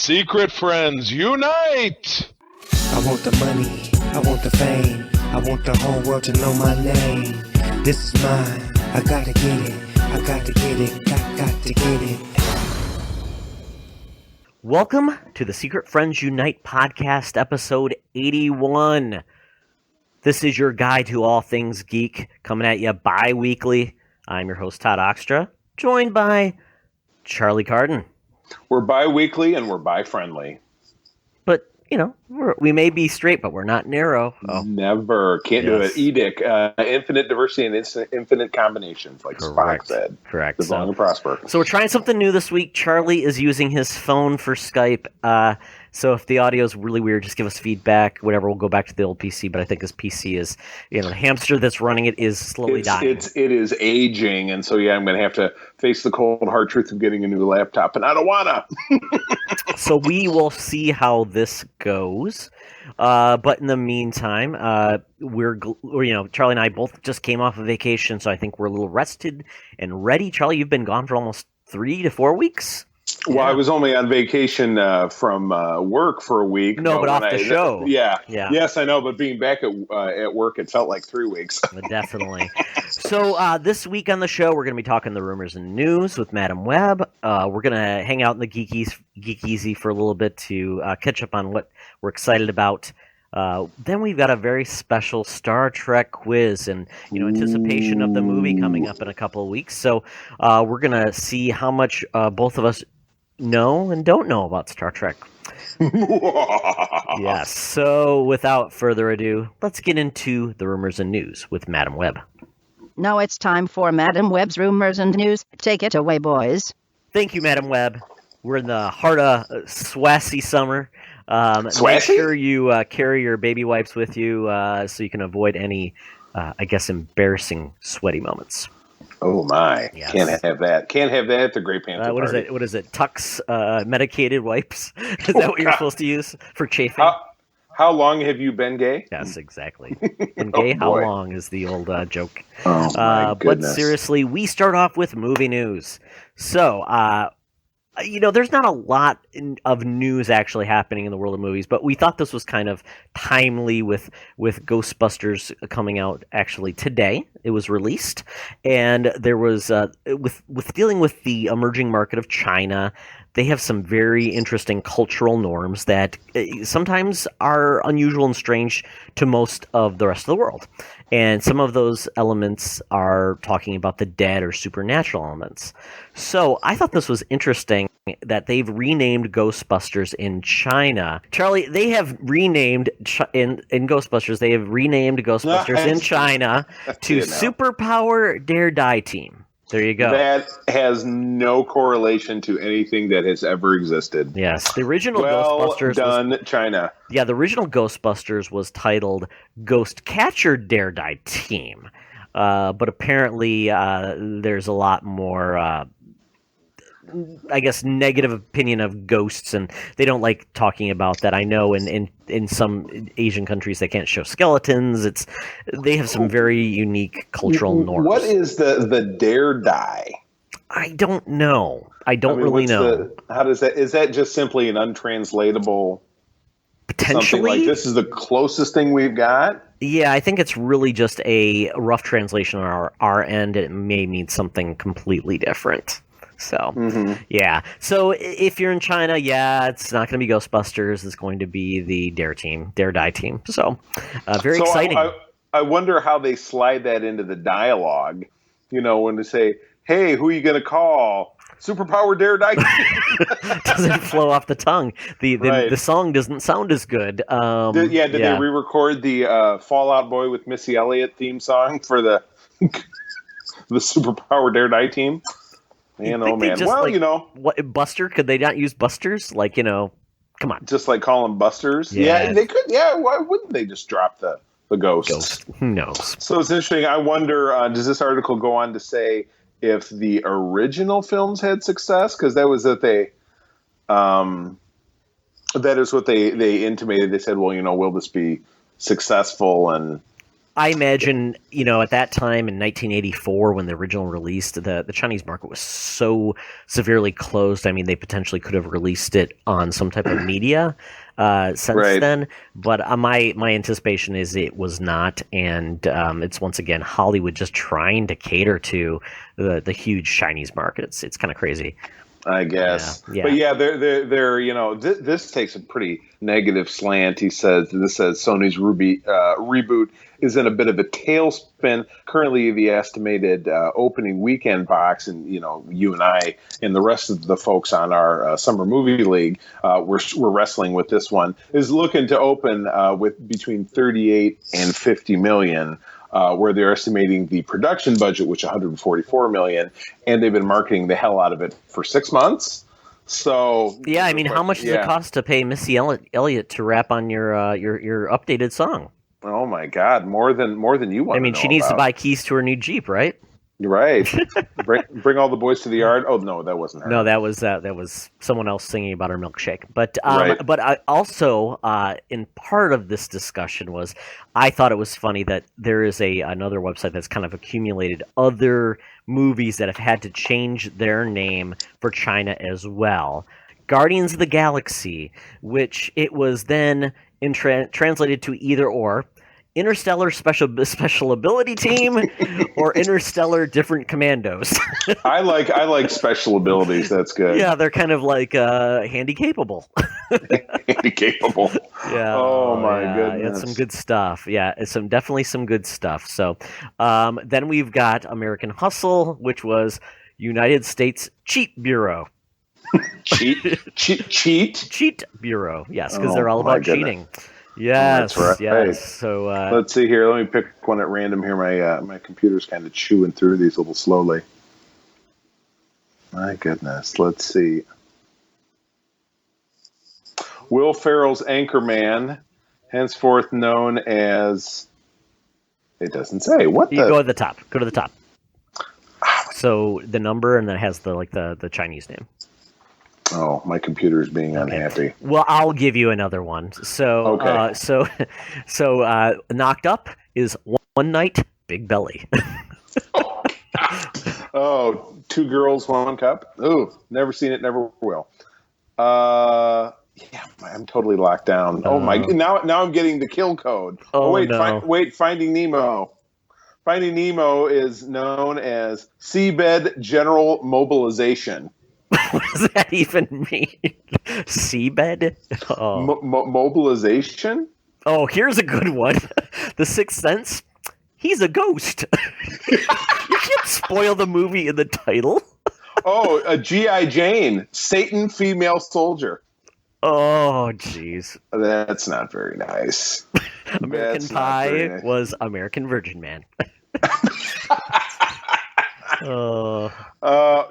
Secret friends, unite! I want the money, I want the fame, I want the whole world to know my name. This is mine, I gotta get it, I got to get it, got to get it. Welcome to the Secret Friends Unite podcast, episode 81. This is your guide to all things geek, coming at you bi-weekly. I'm your host, Todd TOXTRA, joined by Charlie Carden. We're bi-weekly and we're bi-friendly. But, you know, we may be straight, but we're not narrow. Oh. Never. Can't do it. Edict. Infinite diversity and infinite combinations, like Spock said. Correct. Live long and prosper. So we're trying something new this week. Charlie is using his phone for Skype. So if the audio is really weird, just give us feedback. Whatever, we'll go back to the old PC. But I think his PC is, the hamster that's running it is slowly dying. It is aging, and so I'm going to have to face the cold hard truth of getting a new laptop, and I don't wanna. So we will see how this goes. But in the meantime, Charlie and I both just came off of vacation, so I think we're a little rested and ready. Charlie, you've been gone for almost 3 to 4 weeks. Well, I was only on vacation from work for a week. No, but off the show. Yeah. Yes, I know, but being back at work, it felt like 3 weeks. Definitely. So this week on the show, we're going to be talking the rumors and news with Madam Web. We're going to hang out in the Geek-Easy for a little bit to catch up on what we're excited about. Then we've got a very special Star Trek quiz and, anticipation of the movie coming up in a couple of weeks. So we're going to see how much both of us know and don't know about Star Trek. Yes. So without further ado, let's get into the rumors and news with Madam Web. Now it's time for Madam Web's rumors and news. Take it away, boys. Thank you, Madam Web. We're in the heart of swassy summer. Make sure you carry your baby wipes with you so you can avoid any, embarrassing sweaty moments. Oh my! Yes. Can't have that. Can't have that at the Great Panther What party. is it? What is it? Tux medicated wipes? Is that what you're supposed to use for chafing? How long have you been gay? Yes, exactly. And gay, how long is the old joke? Oh my goodness! But seriously, we start off with movie news. So, there's not a lot of news actually happening in the world of movies, but we thought this was kind of timely with Ghostbusters coming out actually today. It was released, and there was with dealing with the emerging market of China. They have some very interesting cultural norms that sometimes are unusual and strange to most of the rest of the world. And some of those elements are talking about the dead or supernatural elements. So I thought this was interesting that they've renamed Ghostbusters in China. Charlie, they have renamed in Ghostbusters. They have renamed Ghostbusters in China to Superpower Dare Die Team. There you go. That has no correlation to anything that has ever existed. Yes, the original Ghostbusters done, China. Yeah, the original Ghostbusters was titled Ghost Catcher Dare Die Team. But apparently there's a lot more negative opinion of ghosts, and they don't like talking about that. I know in some Asian countries they can't show skeletons. They have some very unique cultural norms. What is the dare die? I don't know. I don't really know. How does that? Is that just simply an untranslatable? Potentially, something like this is the closest thing we've got. Yeah, I think it's really just a rough translation on our end. It may mean something completely different. So, yeah. So if you're in China, it's not going to be Ghostbusters. It's going to be the Dare Die Team. So, very exciting. I wonder how they slide that into the dialogue. When they say, "Hey, who are you going to call?" Superpower Dare Die Team. Doesn't flow off the tongue. The song doesn't sound as good. Did they re-record the Fall Out Boy with Missy Elliott theme song for the Superpower Dare Die Team? Man, oh man. Well, what, Buster? Could they not use Busters? Come on. Just like call them Busters? Yeah, they could. Yeah, why wouldn't they just drop the ghosts? Who knows? So it's interesting. I wonder, does this article go on to say if the original films had success? Because that was that is what they intimated. They said, well, will this be successful? And I imagine, at that time in 1984, when the original released, the Chinese market was so severely closed. I mean, they potentially could have released it on some type of media since then. But my anticipation is it was not, and it's once again Hollywood just trying to cater to the huge Chinese market. It's kind of crazy. I guess. Yeah. But yeah, they're this takes a pretty negative slant. This says Sony's reboot is in a bit of a tailspin. Currently, the estimated opening weekend box, and you and I and the rest of the folks on our summer movie league, we're wrestling with this one, is looking to open with between 38 and 50 million. Where they're estimating the production budget, which 144 million, and they've been marketing the hell out of it for 6 months. So yeah, I mean, how much does it cost to pay Missy Elliott to rap on your updated song? Oh my God, more than you want. I mean, she needs to buy keys to her new Jeep, right? You're right. bring all the boys to the yard. Oh no, that wasn't her. No, that was someone else singing about her milkshake. But Right. but I also in part of this discussion was I thought it was funny that there is another website that's kind of accumulated other movies that have had to change their name for China as well. Guardians of the Galaxy, which it was then translated to either or. Interstellar Special Ability Team or Interstellar Different Commandos. I like special abilities. That's good. Yeah, they're kind of like handy capable. Handy capable. Yeah. Oh my goodness. It's some good stuff. Yeah, it's definitely some good stuff. So, then we've got American Hustle, which was United States Cheat Bureau. Cheat Bureau. Yes, because they're all about cheating. Yes, that's right. Yes. So let's see here. Let me pick one at random here. My computer's kind of chewing through these a little slowly. My goodness. Let's see. Will Ferrell's Anchorman, henceforth known as. It doesn't say what. You go to the top. Go to the top. So the number, and then it has the Chinese name. Oh, my computer is being unhappy. Well, I'll give you another one. So, okay. Knocked Up is One Night Big Belly. Oh, Two Girls, One Cup. Ooh, never seen it, never will. Yeah, I'm totally locked down. Oh my! Now I'm getting the kill code. Oh wait, no. Finding Nemo. Finding Nemo is known as Seabed General Mobilization. What does that even mean? Seabed? Oh. Mobilization? Oh, here's a good one. The Sixth Sense. He's a ghost. You can't spoil the movie in the title. Oh, a G.I. Jane. Satan female soldier. Oh, jeez. That's not very nice. American Pie was American Virgin Man.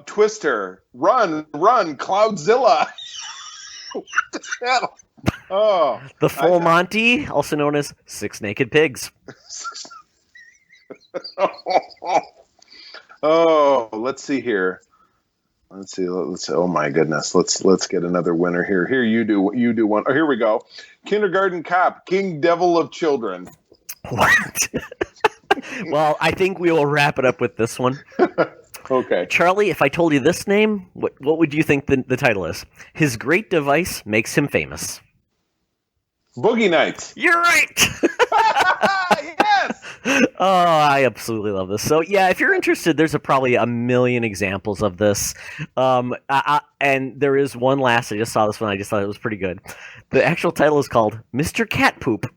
Twister, run, Cloudzilla. What the hell? Oh, The Full Monty, also known as Six Naked Pigs. Oh, let's see here. Let's see. Oh my goodness. Let's get another winner here. Here, you do one. Oh, here we go. Kindergarten Cop, King Devil of Children. What? Well, I think we will wrap it up with this one. Okay. Charlie, if I told you this name, what would you think the title is? His great device makes him famous. Boogie Nights. You're right! Yes! Oh, I absolutely love this. So, yeah, if you're interested, there's probably a million examples of this. And there is one last. I just saw this one. I just thought it was pretty good. The actual title is called Mr. Cat Poop.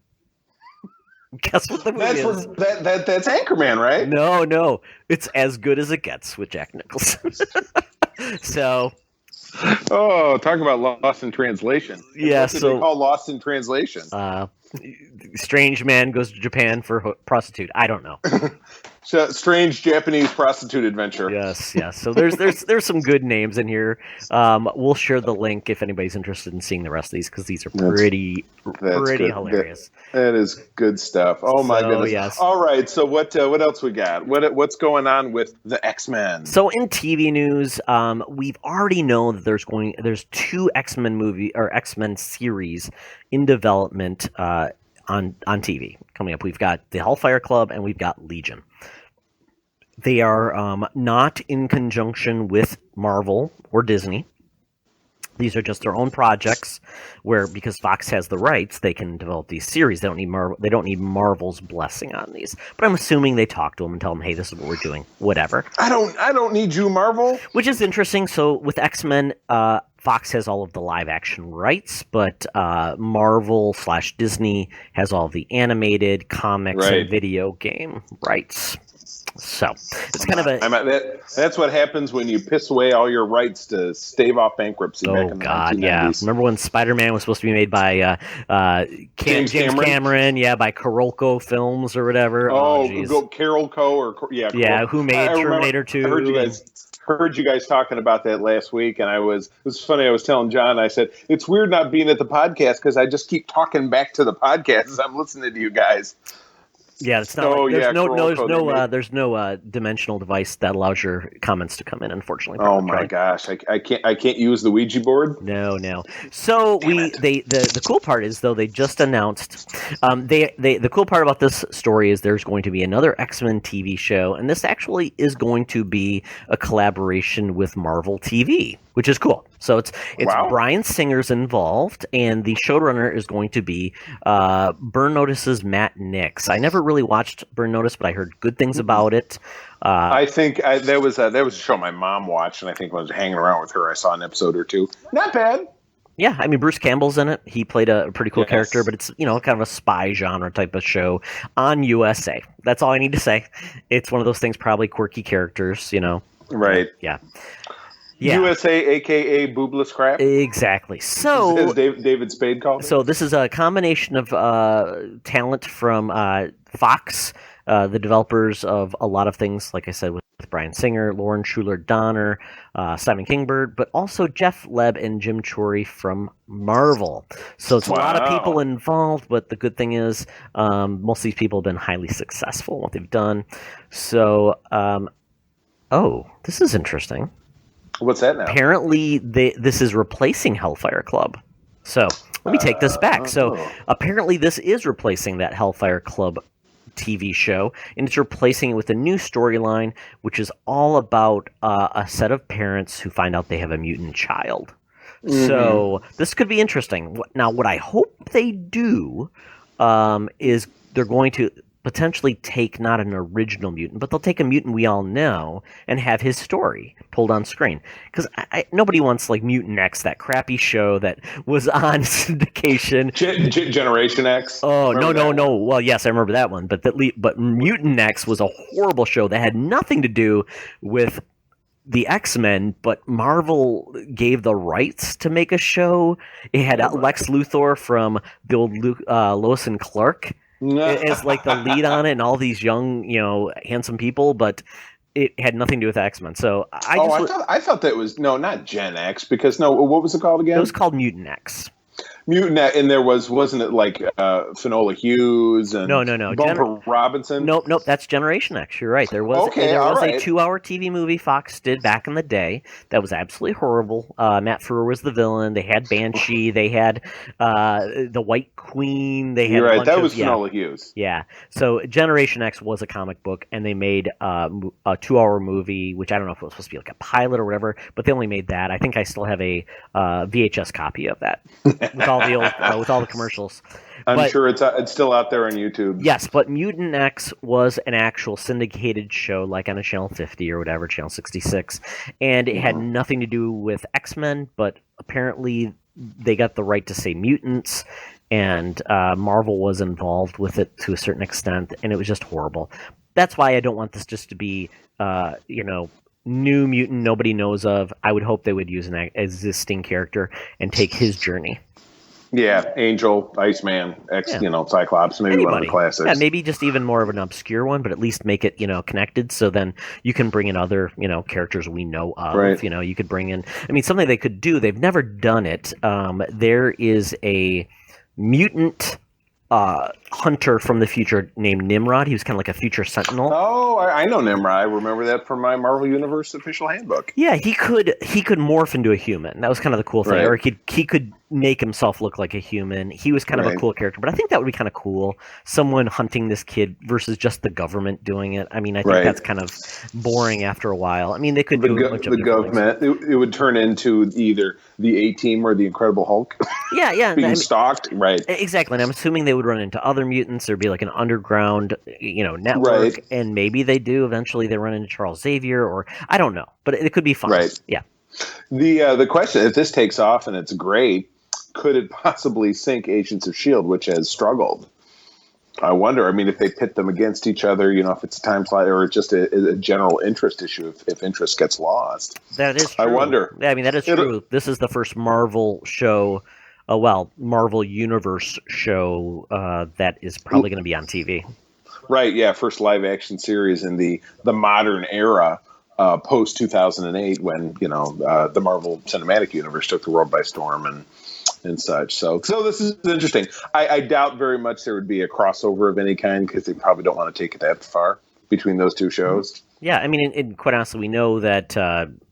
Guess what the movie is? That's Anchorman, right? No. It's As Good as It Gets with Jack Nicholson. So... Oh, talk about Lost in Translation. Yeah, What did they call Lost in Translation? Strange man goes to Japan for prostitute. I don't know. Strange Japanese prostitute adventure. Yes. So there's some good names in here. We'll share the link if anybody's interested in seeing the rest of these because these are pretty hilarious. That is good stuff. Oh my goodness! Yes. All right. So what else we got? What's going on with the Xmen? So in TV news, we've already known that there's two Xmen movie or Xmen series in development. on TV coming up. We've got the Hellfire Club and we've got Legion. They are not in conjunction with Marvel or Disney. These are just their own projects, where because Fox has the rights, they can develop these series. They don't need Marvel's blessing on these. But I'm assuming they talk to them and tell them, "Hey, this is what we're doing." Whatever. I don't need you, Marvel. Which is interesting. So with X-Men, Fox has all of the live action rights, but Marvel/Disney has all the animated comics and video game rights. So it's kind of that's what happens when you piss away all your rights to stave off bankruptcy. Oh God, yeah! Remember when Spider-Man was supposed to be made by James Cameron? Yeah, by Carolco Films or whatever. Go Carolco or who made Terminator 2? I heard you guys talking about that last week, and it was funny. I was telling John, I said it's weird not being at the podcast because I just keep talking back to the podcast as I'm listening to you guys. Yeah, it's not. There's no dimensional device that allows your comments to come in. Unfortunately. Oh my gosh, I can't use the Ouija board. No. So the cool part is though they just announced. The cool part about this story is there's going to be another X-Men TV show, and this actually is going to be a collaboration with Marvel TV, which is cool. So it's Bryan Singer's involved, and the showrunner is going to be Burn Notice's Matt Nix. I never really watched Burn Notice, but I heard good things about it. I think there was a show my mom watched, and I think when I was hanging around with her, I saw an episode or two. Not bad. Yeah, I mean Bruce Campbell's in it. He played a pretty cool character, but it's kind of a spy genre type of show on USA. That's all I need to say. It's one of those things, probably quirky characters, Right. Yeah. USA, a.k.a. boobless crap. Exactly. So, as David Spade called it. So this is a combination of talent from Fox, the developers of a lot of things, like I said, with Bryan Singer, Lauren Schuler Donner, Simon Kingbird, but also Jeff Leb and Jim Chory from Marvel. So it's a lot of people involved, but the good thing is most of these people have been highly successful in what they've done. So, this is interesting. What's that now? Apparently, this is replacing Hellfire Club. So let me take this back. So apparently, this is replacing that Hellfire Club TV show, and it's replacing it with a new storyline, which is all about a set of parents who find out they have a mutant child. Mm-hmm. So this could be interesting. Now, what I hope they do is they're going to potentially take not an original mutant, but they'll take a mutant we all know and have his story told on screen. Because nobody wants like Mutant X, that crappy show that was on syndication. Generation X. Oh no. Well, yes, I remember that one. But Mutant X was a horrible show that had nothing to do with the X-Men, but Marvel gave the rights to make a show. It had Lex Luthor from the old Lois and Clark as like the lead on it, and all these young, handsome people, but it had nothing to do with X-Men. So I thought that was not Gen X, because what was it called again? It was called Mutant X. Mutant X, and wasn't it like Finola Hughes and no Bumper Robinson? Nope, that's Generation X. You're right. There was a 2-hour TV movie Fox did back in the day that was absolutely horrible. Matt Frewer was the villain. They had Banshee. They had the White Queen. They had You're right. That was Finola Hughes. Yeah. So Generation X was a comic book, and they made a 2-hour movie, which I don't know if it was supposed to be like a pilot or whatever, but they only made that. I think I still have a VHS copy of that. With all the commercials. I'm sure it's still out there on YouTube. Yes, but Mutant X was an actual syndicated show, like on a Channel 50 or whatever, Channel 66, and it had nothing to do with X-Men, but apparently they got the right to say mutants, and Marvel was involved with it to a certain extent, and it was just horrible. That's why I don't want this just to be, new mutant nobody knows of. I would hope they would use an existing character and take his journey. Yeah, Angel, Iceman, Cyclops, maybe one of the classics. Yeah, maybe just even more of an obscure one, but at least make it, connected, so then you can bring in other, characters we know of. Right. You could bring in, something they could do, they've never done it. There is a mutant hunter from the future named Nimrod. He was kind of like a future sentinel. Oh, I know Nimrod. I remember that from my Marvel Universe official handbook. Yeah, he could morph into a human. That was kind of the cool thing. Right. Or he could make himself look like a human. He was kind of a cool character. But I think that would be kind of cool. Someone hunting this kid versus just the government doing it. I mean, I think that's kind of boring after a while. I mean, they could do a bunch of the government. It would turn into either the A-Team or the Incredible Hulk. Yeah. Being stalked. Right. Exactly. And I'm assuming they would run into other mutants. There'd be like an underground, network. Right. And maybe they do. Eventually they run into Charles Xavier, or I don't know. But it could be fun. Right. Yeah. The question, if this takes off and it's great, could it possibly sink Agents of S.H.I.E.L.D., which has struggled? I wonder. I mean, if they pit them against each other, if it's a time slot or it's just a general interest issue, if interest gets lost. That is true. I wonder. Yeah, I mean, that is true. This is the first Marvel show, Marvel Universe show that is probably going to be on TV. Right, yeah, first live-action series in the modern era, post 2008, when the Marvel Cinematic Universe took the world by storm and such. So this is interesting. I doubt very much there would be a crossover of any kind because they probably don't want to take it that far between those two shows. Yeah, I mean, and quite honestly, we know that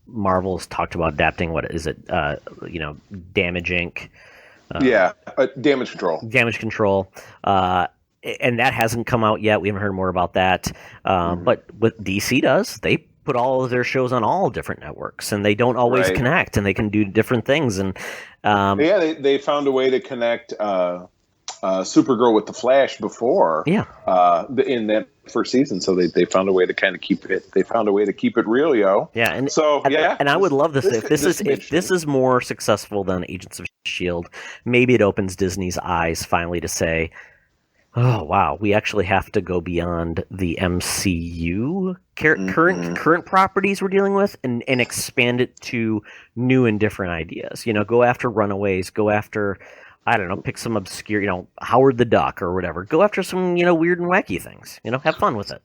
Marvel's talked about adapting. What is it? Damage Inc. Damage Control. Damage Control. And that hasn't come out yet. We haven't heard more about that. But what DC does, they put all of their shows on all different networks, and they don't always connect, and they can do different things. And they found a way to connect Supergirl with the Flash before. Yeah. In that first season, so they found a way to kind of keep it. They found a way to keep it real, yo. Yeah, and and I would love this if this is more successful than Agents of S.H.I.E.L.D. Maybe it opens Disney's eyes finally to say, oh wow, we actually have to go beyond the MCU current properties we're dealing with and expand it to new and different ideas. Go after Runaways, go after, I don't know, pick some obscure, Howard the Duck or whatever. Go after some, weird and wacky things. Have fun with it.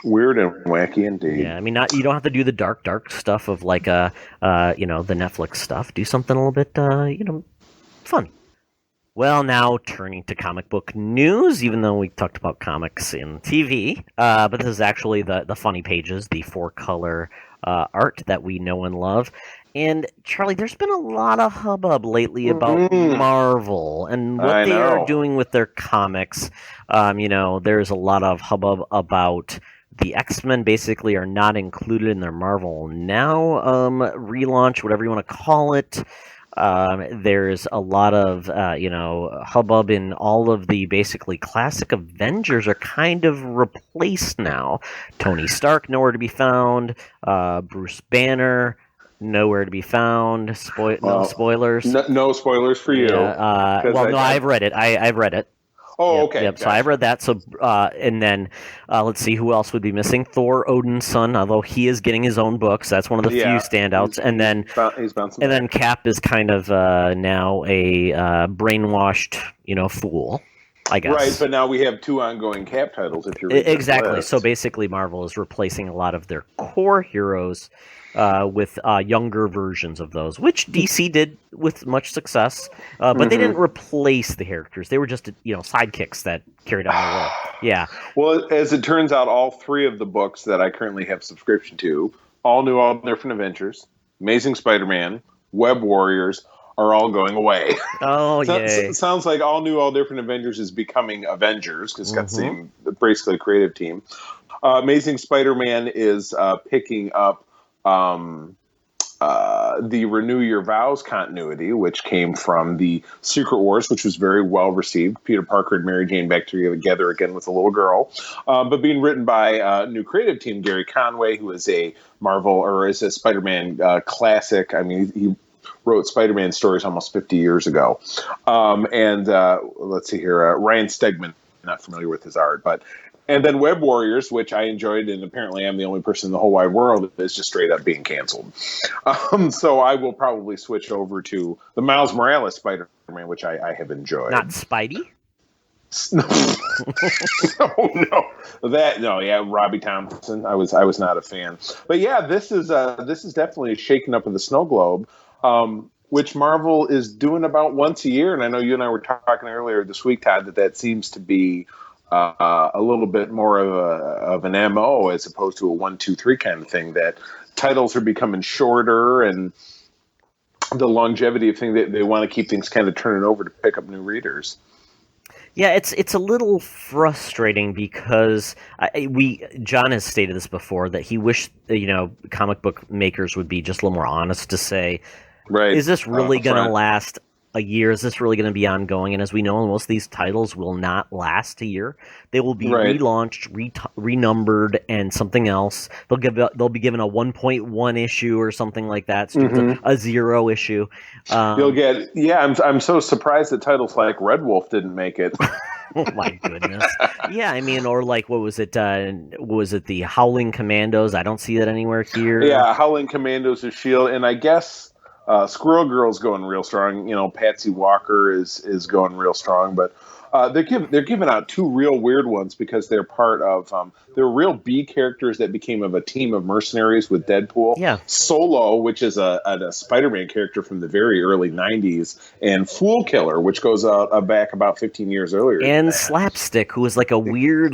Weird and wacky indeed. Yeah, I mean, you don't have to do the dark stuff of like the Netflix stuff. Do something a little bit fun. Well, now turning to comic book news, even though we talked about comics in TV, but this is actually the funny pages, the 4-color art that we know and love. And Charlie, there's been a lot of hubbub lately about Marvel and what they are doing with their comics. There's a lot of hubbub about the Xmen basically are not included in their Marvel Now relaunch, whatever you want to call it. There's a lot of, hubbub in all of the basically classic Avengers are kind of replaced now. Tony Stark, nowhere to be found. Bruce Banner, nowhere to be found. No spoilers. No spoilers for you. Yeah, I've read it. I've read it. Oh, okay. Yep. Gotcha. So I've read that. So, and then let's see who else would be missing. Thor, Odin's son, although he is getting his own books. That's one of the few standouts. And then, then Cap is kind of now a brainwashed, fool, I guess. Right, but now we have 2 ongoing Cap titles. If you're exactly. So basically, Marvel is replacing a lot of their core heroes with younger versions of those, which DC did with much success, but they didn't replace the characters. They were just sidekicks that carried on the role. Yeah. Well, as it turns out, all 3 of the books that I currently have subscription to, All New, All Different Adventures, Amazing Spider-Man, Web Warriors, are all going away. Oh, yeah. Sounds like All New, All Different Adventures is becoming Avengers because it's got the same, basically, creative team. Amazing Spider-Man is picking up the Renew Your Vows continuity, which came from the Secret Wars, which was very well received. Peter Parker and Mary Jane back together again with a little girl, but being written by a new creative team, Gary Conway, who is a Marvel or is a Spider-Man classic. I mean, he wrote Spider-Man stories almost 50 years ago. And let's see here, Ryan Stegman, not familiar with his art, but. And then Web Warriors, which I enjoyed, and apparently I'm the only person in the whole wide world that is just straight up being canceled. So I will probably switch over to the Miles Morales Spider-Man, which I have enjoyed. Not Spidey? No, Robbie Thompson. I was not a fan, but yeah, this is definitely shaking up in the snow globe. which Marvel is doing about once a year. And I know you and I were talking earlier this week, Todd, that seems to be a little bit more of an MO as opposed to a 1, 2, 3 kind of thing, that titles are becoming shorter and the longevity of thing that they want to keep things kind of turning over to pick up new readers. Yeah, it's a little frustrating because John has stated this before, that he wished, comic book makers would be just a little more honest to say, right, is this really going to last a year? Is this really going to be ongoing? And as we know, most of these titles will not last a year. They will be relaunched, renumbered, and something else. They'll be given a 1.1 issue or something like that. So a 0 issue. You'll get I'm so surprised that titles like Red Wolf didn't make it. Oh my goodness! Yeah, I mean, or like, what was it? Was it the Howling Commandos? I don't see that anywhere here. Yeah, Howling Commandos of S.H.I.E.L.D. and I guess. Squirrel Girl's going real strong. Patsy Walker is going real strong, but they're giving out 2 real weird ones because they're part of they're real B characters that became of a team of mercenaries with Deadpool. Yeah, Solo, which is a Spider-Man character from the very early '90s, and Fool Killer, which goes back about 15 years earlier. And Slapstick, who is like a weird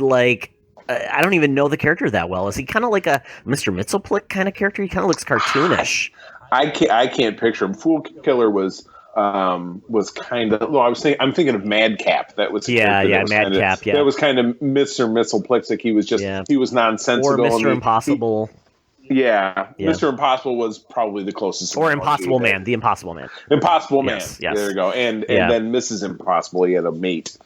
I don't even know the character that well. Is he kind of like a Mr. Mxyzptlk kind of character? He kind of looks cartoonish. I can't picture him. Fool Killer was kind of. Well, I'm thinking of Madcap. That was Madcap. Yeah, that was kind of Mr. Mxyzptlk. He was just he was nonsensical. Or Mr. Impossible. Yeah, Mr. Impossible was probably the closest. Or Impossible Man, the Impossible Man. Impossible Man. Yes. There you go. And then Mrs. Impossible, he had a mate.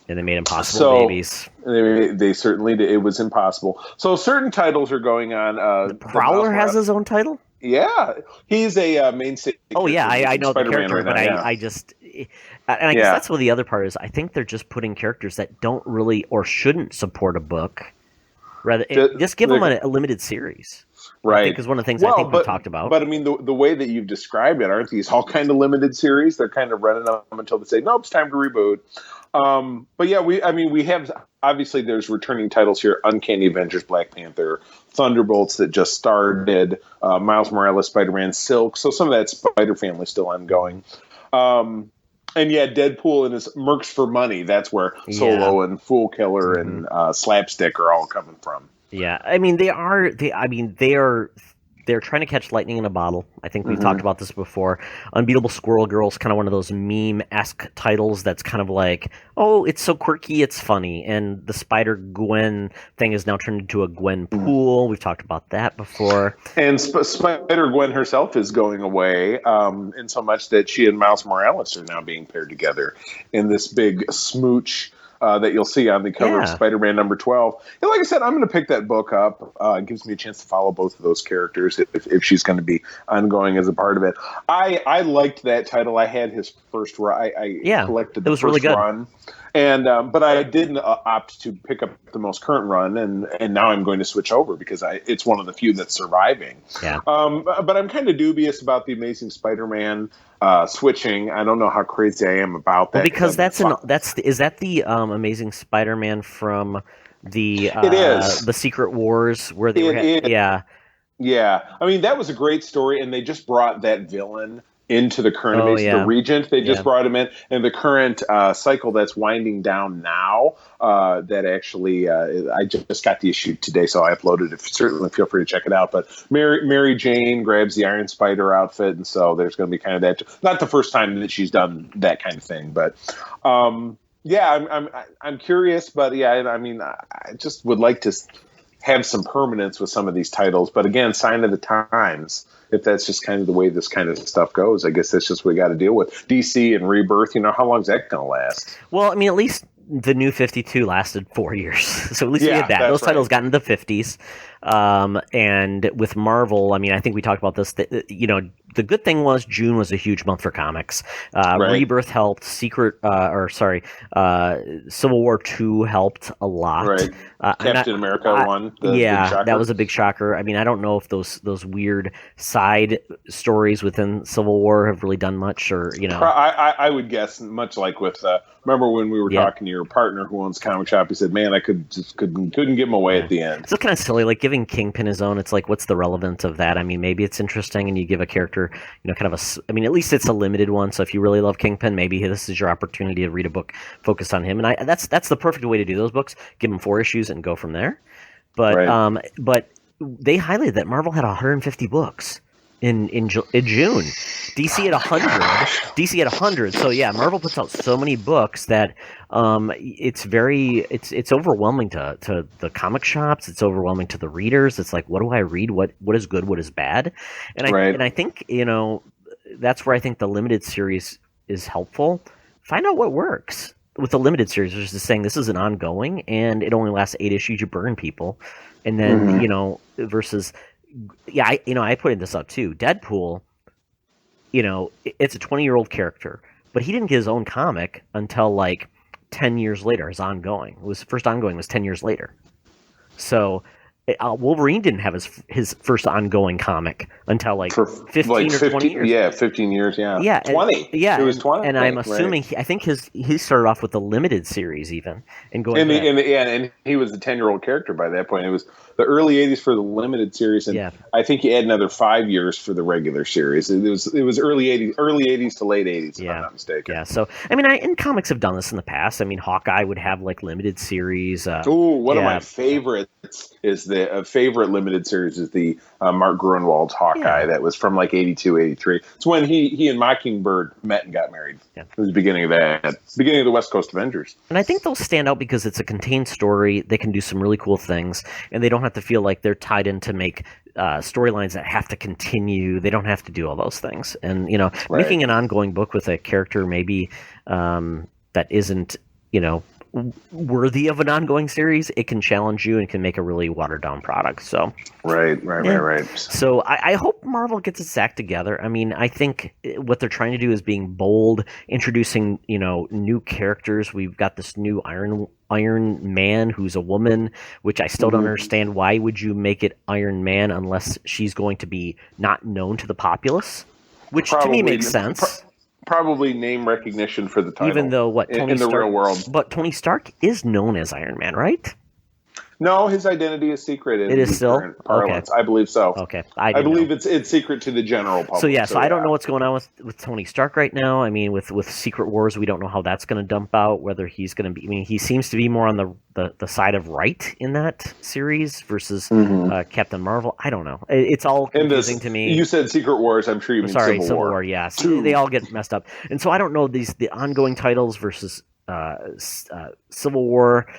And they made Impossible babies. They certainly did. It was impossible. So certain titles are going on. The Prowler has his own title? Yeah. He's a mainstay. Oh, yeah. I know Spider-Man the character, right but now, I just... And I guess that's what the other part is. I think they're just putting characters that don't really or shouldn't support a book. Rather, just give them a limited series. Right. Because one of the things I think we talked about. But I mean, the way that you've described it, aren't these all kind of limited series? They're kind of running them until they say, nope, it's time to reboot. But yeah, we have, obviously there's returning titles here: Uncanny Avengers, Black Panther, Thunderbolts that just started, Miles Morales, Spider-Man, Silk. So some of that Spider family still ongoing. And yeah, Deadpool and his Mercs for Money. That's where Solo and Fool Killer and Slapstick are all coming from. Yeah, I mean they're trying to catch lightning in a bottle. I think we've talked about this before. Unbeatable Squirrel Girl is kind of one of those meme-esque titles that's kind of like, oh, it's so quirky, it's funny. And the Spider-Gwen thing is now turned into a Gwen Pool. We've talked about that before. And Spider-Gwen herself is going away in so much that she and Miles Morales are now being paired together in this big smooch that you'll see on the cover of Spider-Man number 12. And like I said, I'm going to pick that book up. It gives me a chance to follow both of those characters if she's going to be ongoing as a part of it. I liked that title. I had his first run. I collected the first run. And but I didn't opt to pick up the most current run, and now I'm going to switch over because it's one of the few that's surviving. Yeah. But I'm kind of dubious about the Amazing Spider-Man switching. I don't know how crazy I am about that. Well, because is that the Amazing Spider-Man from the it is the Secret Wars where they were? Yeah. I mean, that was a great story, and they just brought that villain into the current the Regent. They just brought him in, and the current cycle that's winding down now. That actually, I just got the issue today, so I uploaded it. Certainly, feel free to check it out. But Mary Jane grabs the Iron Spider outfit, and so there's going to be kind of that. Not the first time that she's done that kind of thing, but I'm curious. But yeah, I mean, I just would like to have some permanence with some of these titles. But again, sign of the times. If that's just kind of the way this kind of stuff goes, I guess that's just what we got to deal with. DC and Rebirth, how long is that going to last? Well, I mean, at least the New 52 lasted 4 years. So at least we had that. Those titles got into the 50s. And with Marvel, I mean, I think we talked about this, the good thing was June was a huge month for comics. Rebirth helped. Civil War 2 helped a lot. Right. Captain America won. That was a big shocker. I mean, I don't know if those weird side stories within Civil War have really done much, or I would guess much like with. Remember when we were talking to your partner who owns a comic shop? He said, "Man, I couldn't give him away at the end." It's kind of silly, like giving giving Kingpin his own, it's like, what's the relevance of that? I mean, maybe it's interesting, and you give a character, kind of I mean, at least it's a limited one. So if you really love Kingpin, maybe this is your opportunity to read a book focused on him. And that's the perfect way to do those books. Give them 4 issues and go from there. But but they highlighted that Marvel had 150 books in June. DC at 100. DC at 100. So yeah, Marvel puts out so many books that it's overwhelming to the comic shops. It's overwhelming to the readers. It's like, what do I read? What is good? What is bad? And I think that's where I think the limited series is helpful. Find out what works with the limited series. Which is saying this is an ongoing and it only lasts 8 issues. You burn people, and then versus. Yeah, I put this up too. Deadpool, it's a 20-year-old character, but he didn't get his own comic until like 10 years later. His ongoing first ongoing was 10 years later. So Wolverine didn't have his first ongoing comic until like 15 or 20 years. Yeah, 15 years. Yeah, 20. It was 20. And I'm assuming I think he started off with the limited series even and going. And he was a 10-year-old character by that point. It was the early 80s for the limited series, and I think he had another 5 years for the regular series. It was early 80s to late 80s, if I'm not mistaken. Yeah. So I mean, and comics have done this in the past. I mean, Hawkeye would have like limited series. One of my favorites is the favorite limited series is the Mark Gruenwald's Hawkeye that was from like 82, 83. It's when he and Mockingbird met and got married. Yeah. It was the beginning of the West Coast Avengers. And I think they'll stand out because it's a contained story. They can do some really cool things, and they don't have to feel like they're tied in to make storylines that have to continue. They don't have to do all those things. And making an ongoing book with a character maybe that isn't worthy of an ongoing series, it can challenge you and can make a really watered down product. So right. So I hope Marvel gets its act together. I mean, I think what they're trying to do is being bold, introducing new characters. We've got this new Iron Man who's a woman, which I still don't understand. Why would you make it Iron Man unless she's going to be not known to the populace? Which to me makes sense. Probably name recognition for the title. Even though in the real world. But Tony Stark is known as Iron Man, right? No, his identity is secret. It is still? Okay. I believe so. Okay. I believe it's secret to the general public. So I don't know what's going on with Tony Stark right now. I mean, with Secret Wars, we don't know how that's going to dump out, whether he's going to be... I mean, he seems to be more on the side of right in that series versus Captain Marvel. I don't know. It's all confusing to me. You said Secret Wars. I'm sure you mean Civil War. Yeah. They all get messed up. And so I don't know the ongoing titles versus Civil War.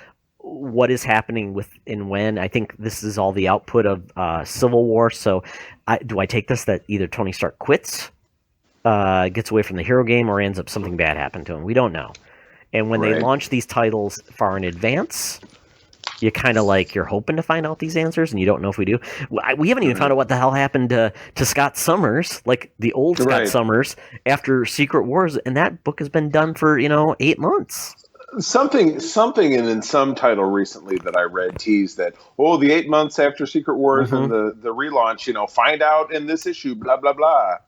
What is happening with and when? I think this is all the output of Civil War. So, do I take this that either Tony Stark quits, gets away from the hero game, or ends up something bad happened to him? We don't know. And when they launch these titles far in advance, you kind of you're hoping to find out these answers, and you don't know if we do. We haven't even found out what the hell happened to Scott Summers, like the old Scott Summers, after Secret Wars, and that book has been done for 8 months. Something in some title recently that I read teased that the 8 months after Secret Wars and the relaunch, find out in this issue, blah blah blah.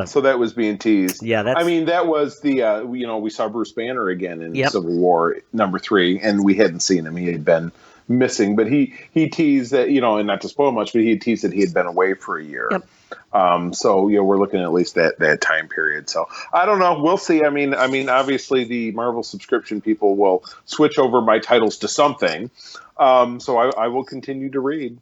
So that was being teased. Yeah, that was the we saw Bruce Banner again in Civil War #3, and we hadn't seen him. He had been missing, but he teased that and not to spoil much, but he teased that he had been away for a year. Yep. So we're looking at least that time period. So I don't know. We'll see. I mean, obviously the Marvel subscription people will switch over my titles to something. So I will continue to read.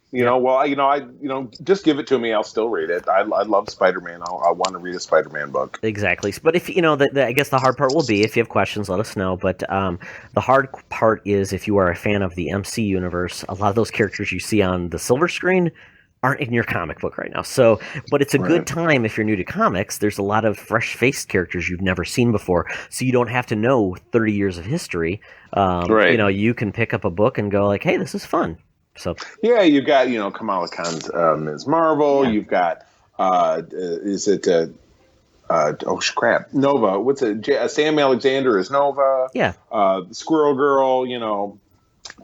Just give it to me. I'll still read it. I love Spider-Man. I want to read a Spider-Man book. Exactly. But if I guess the hard part will be if you have questions, let us know. But the hard part is if you are a fan of the MC universe, a lot of those characters you see on the silver screen aren't in your comic book right now. So, but it's a good time if you're new to comics. There's a lot of fresh-faced characters you've never seen before, so you don't have to know 30 years of history. You can pick up a book and go like, "Hey, this is fun." So yeah, you've got Kamala Khan's Ms. Marvel. Yeah. You've got Nova. What's it? Sam Alexander is Nova. Yeah. Squirrel Girl.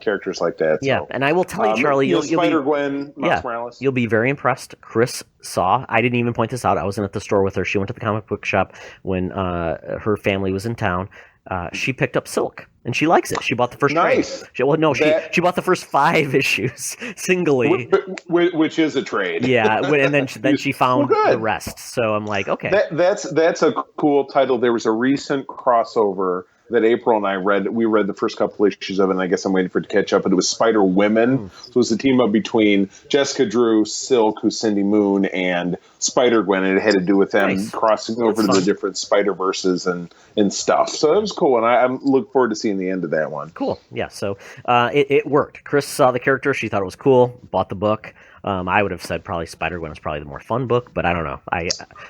Characters like that. Yeah, and I will tell you, Charlie, you'll Spider-Gwen, Miles Morales. You'll be very impressed. Chris saw. I didn't even point this out. I wasn't at the store with her. She went to the comic book shop when her family was in town. she picked up Silk. And she likes it. She bought the first Nice. trade. She bought the first 5 issues singly. Which is a trade. Yeah, and then she found Well, the rest. So I'm like, okay. That's a cool title. There was a recent crossover that April and I read. We read the first couple issues of it, and I guess I'm waiting for it to catch up. But it was Spider Women. So it was a team up between Jessica Drew, Silk, who's Cindy Moon, and Spider Gwen, and it had to do with them crossing over to the different Spider Verses and stuff. So it was cool, and I look forward to seeing the end of that one. Cool. Yeah. So it worked. Chris saw the character. She thought it was cool. Bought the book. I would have said probably Spider-Gwen is probably the more fun book, but I don't know.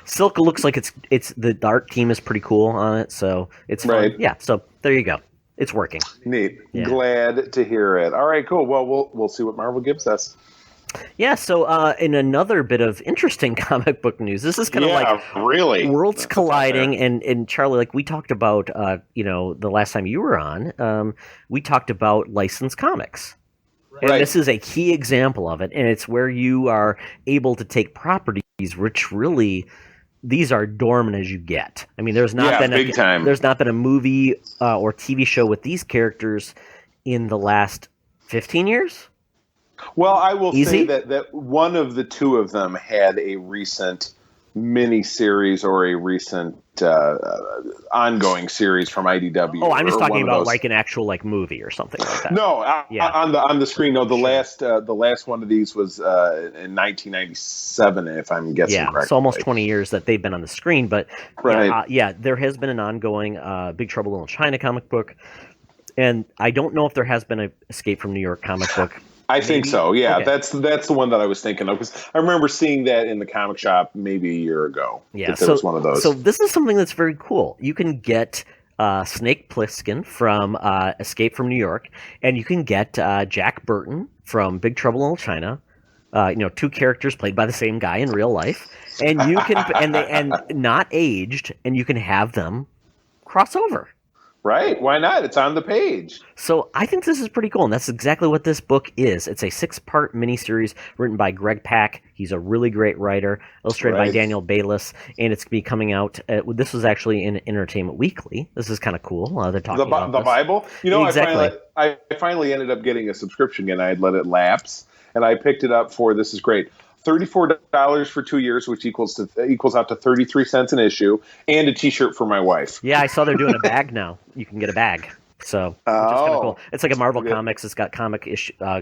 Silk looks like it's the art team is pretty cool on it, so it's fun. Right. Yeah, so there you go. It's working. Neat. Yeah. Glad to hear it. All right, cool. Well, we'll see what Marvel gives us. Yeah, so in another bit of interesting comic book news, this is kind of like really worlds colliding, and Charlie, like we talked about, the last time you were on, we talked about licensed comics. And this is a key example of it, and it's where you are able to take properties which really, these are dormant as you get. I mean, there's not been a movie or TV show with these characters in the last 15 years. Well, I will say that one of the two of them had a recent mini-series or a recent ongoing series from IDW. Oh, I'm just talking about like an actual like movie or something like that. No, on the screen. No, the last one of these was in 1997, if I'm guessing correctly. So almost 20 years that they've been on the screen. But there has been an ongoing Big Trouble in Little China comic book, and I don't know if there has been an Escape from New York comic book. I think so. Yeah, okay. That's the one that I was thinking of, because I remember seeing that in the comic shop maybe a year ago. Yeah, there was one of those. So this is something that's very cool. You can get Snake Plissken from Escape from New York, and you can get Jack Burton from Big Trouble in Little China. 2 characters played by the same guy in real life, and you can and not aged, and you can have them cross over. Right? Why not? It's on the page. So I think this is pretty cool, and that's exactly what this book is. It's a 6-part miniseries written by Greg Pak. He's a really great writer, illustrated by Daniel Bayless, and it's going to be coming out. This was actually in Entertainment Weekly. This is kind of cool. They're talking about the Bible. Exactly. I finally ended up getting a subscription again. I had let it lapse, and I picked it up for, this is great, $34 for 2 years, which equals out to 33 cents an issue, and a T-shirt for my wife. Yeah, I saw they're doing a bag now. You can get a bag, so which is kind of cool. It's like a Marvel Comics. It's got comic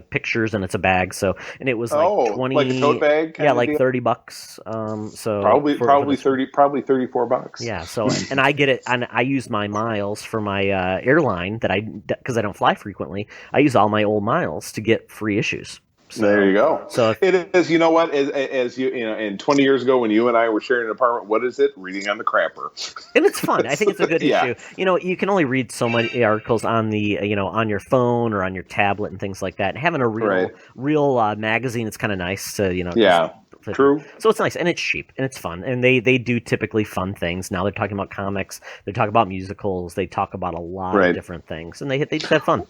pictures, and it's a bag. So, and it was like 20, like a tote bag. Yeah, like $30. So probably $34. Yeah. So, and I get it, and I use my miles for my airline because I don't fly frequently. I use all my old miles to get free issues. So, there you go. So it is. You know what? As and 20 years ago, when you and I were sharing an apartment, what is it? Reading on the crapper. And it's fun. I think it's a good issue. You can only read so many articles on the on your phone or on your tablet and things like that. And having a real magazine, it's kind of nice to True. So it's nice, and it's cheap, and it's fun, and they do typically fun things. Now they're talking about comics, they talk about musicals, they talk about a lot of different things, and they just have fun.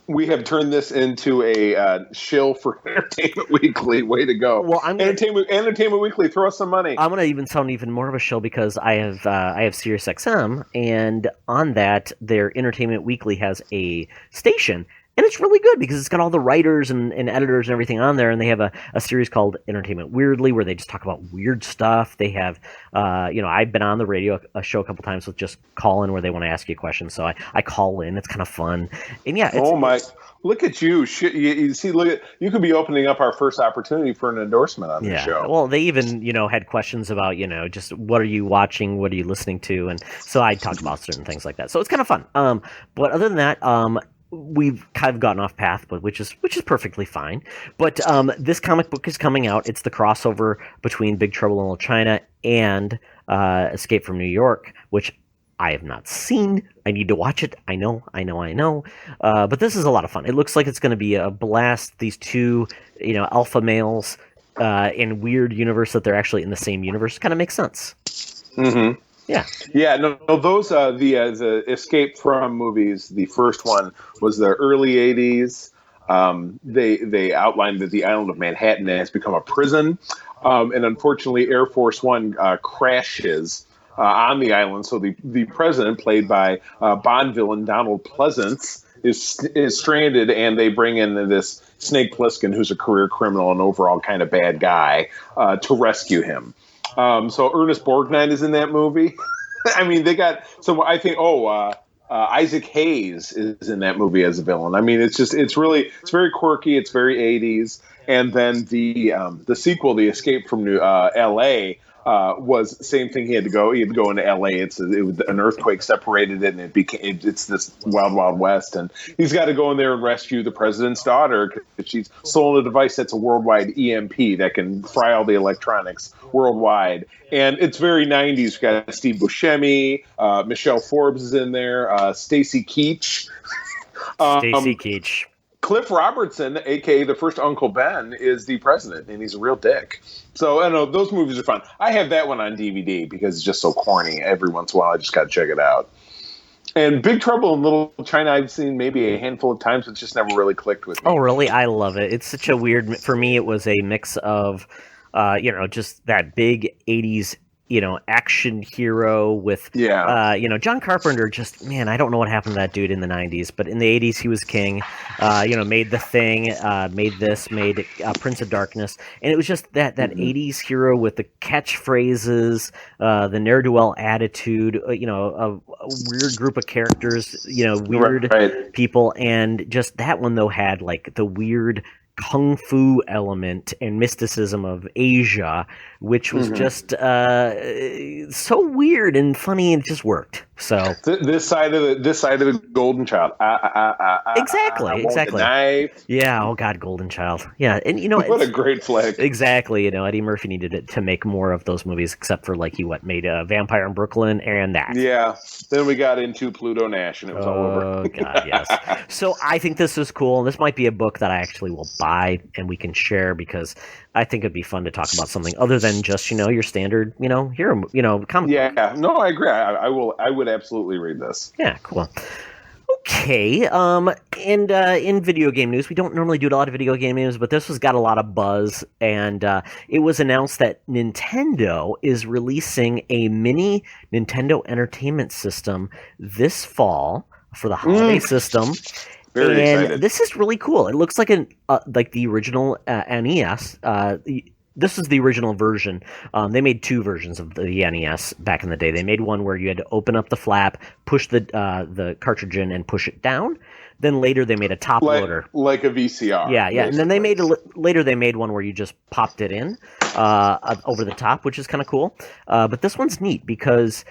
We have turned this into a shill for Entertainment Weekly. Way to go! Well, Entertainment Weekly, throw us some money. I'm going to sound even more of a shill because I have SiriusXM, and on that, their Entertainment Weekly has a station. And it's really good because it's got all the writers and editors and everything on there. And they have a series called Entertainment Weirdly, where they just talk about weird stuff. They have, I've been on the radio a show a couple times with just call in where they want to ask you a question. So I call in. It's kind of fun. And look at you. You see, you could be opening up our first opportunity for an endorsement on the show. Well, they even, had questions about, just what are you watching? What are you listening to? And so I talk about certain things like that. So it's kind of fun. But other than that, we've kind of gotten off path, but which is perfectly fine. But this comic book is coming out. It's the crossover between Big Trouble in Little China and Escape from New York, which I have not seen. I need to watch it. I know. But this is a lot of fun. It looks like it's going to be a blast. These two, alpha males in weird universe that they're actually in the same universe kind of makes sense. Mm-hmm. Yeah. Yeah. No. Those the Escape from movies. The first one was the early '80s. They outlined that the island of Manhattan has become a prison, and unfortunately, Air Force One crashes on the island. So the president, played by Bond villain Donald Pleasance, is stranded, and they bring in this Snake Plissken, who's a career criminal and overall kind of bad guy, to rescue him. So Ernest Borgnine is in that movie. I mean, they got so I think Isaac Hayes is in that movie as a villain. I mean, it's very quirky. It's very 80s. And then the sequel, The Escape from L.A., was the same thing. He had to go into L.A. It was an earthquake separated it, and it's this wild, wild west. And he's got to go in there and rescue the president's daughter because she's stolen a device that's a worldwide EMP that can fry all the electronics worldwide. And it's very 90s. You've got Steve Buscemi, Michelle Forbes is in there, Stacy Keach. Stacy Keach. Cliff Robertson, a.k.a. the first Uncle Ben, is the president, and he's a real dick. So, I don't know, those movies are fun. I have that one on DVD because it's just so corny. Every once in a while, I just got to check it out. And Big Trouble in Little China, I've seen maybe a handful of times, but just never really clicked with me. Oh, really? I love it. It's such a weird... For me, it was a mix of, just that big 80s... action hero with, John Carpenter. Just, man, I don't know what happened to that dude in the 90s, but in the 80s he was king. Made The Thing, made Prince of Darkness, and it was just that 80s hero with the catchphrases, the ne'er-do-well attitude, a weird group of characters, weird people, and just that one though had like the weird kung fu element and mysticism of Asia, which was just so weird and funny, and it just worked. So this side of the Golden Child. Exactly. Knife. Yeah. Oh God, Golden Child. Yeah, and what a great flick. Exactly. Eddie Murphy needed it to make more of those movies, except for like he made Vampire in Brooklyn and that. Yeah. Then we got into Pluto Nash, and it was all over. Oh God, yes. So I think this is cool. This might be a book that I actually will buy and we can share, because I think it'd be fun to talk about something other than just your standard hero comic. Yeah, no, I agree. I would absolutely read this. Yeah, cool. Okay, and in video game news, we don't normally do a lot of video game news, but this has got a lot of buzz, and it was announced that Nintendo is releasing a mini Nintendo Entertainment System this fall for the holiday system. Very excited. This is really cool. It looks like the original NES. This is the original version. They made two versions of the NES back in the day. They made one where you had to open up the flap, push the cartridge in, and push it down. Then later they made a top loader, like a VCR. Yeah. And then they made one where you just popped it in over the top, which is kind of cool. But this one's neat because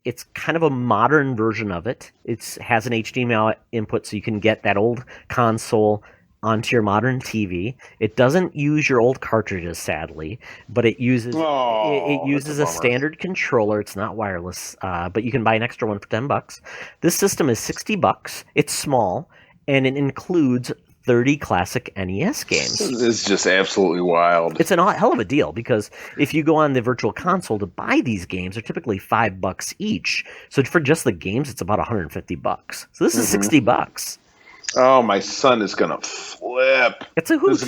it's kind of a modern version of it. It has an HDMI input, so you can get that old console onto your modern TV. It doesn't use your old cartridges, sadly, but it uses a standard controller. It's not wireless, but you can buy an extra one for $10. This system is $60. It's small, and it includes 30 classic NES games. This is just absolutely wild. It's a hell of a deal, because if you go on the Virtual Console to buy these games, they're typically $5 each. So for just the games, it's about $150. So this is $60. Oh, my son is gonna flip. It's a hoot.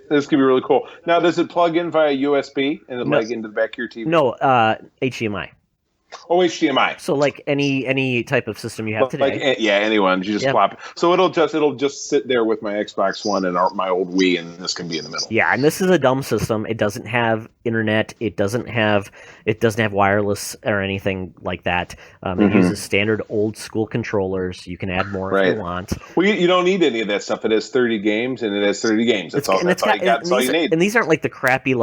This could be really cool. Now, does it plug in via USB and into the back of your TV? No, HDMI. Oh, HDMI. So like any type of system you have today. Anyone. You just plop it. So it'll just sit there with my Xbox One and my old Wii, and this can be in the middle. Yeah, and this is a dumb system. It doesn't have internet. It doesn't have wireless or anything like that. It uses standard old school controllers. You can add more if you want. Well, you don't need any of that stuff. It has 30 games, and it has 30 games. That's all you need. And these aren't like the crappy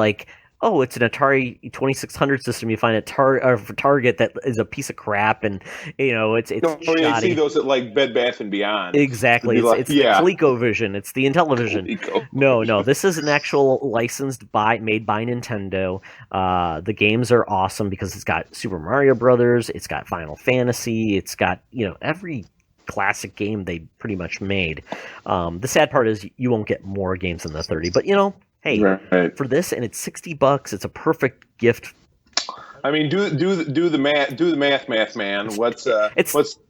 it's an Atari 2600 system you find at Target that is a piece of crap, and it's shoddy. You see those at like Bed Bath & Beyond. Exactly. It's the ColecoVision. It's the Intellivision. No. This is an actual made by Nintendo. The games are awesome because it's got Super Mario Brothers. It's got Final Fantasy. It's got every classic game they pretty much made. The sad part is you won't get more games than the 30, but hey, for this, and it's $60, it's a perfect gift. I mean, do the math, man. What's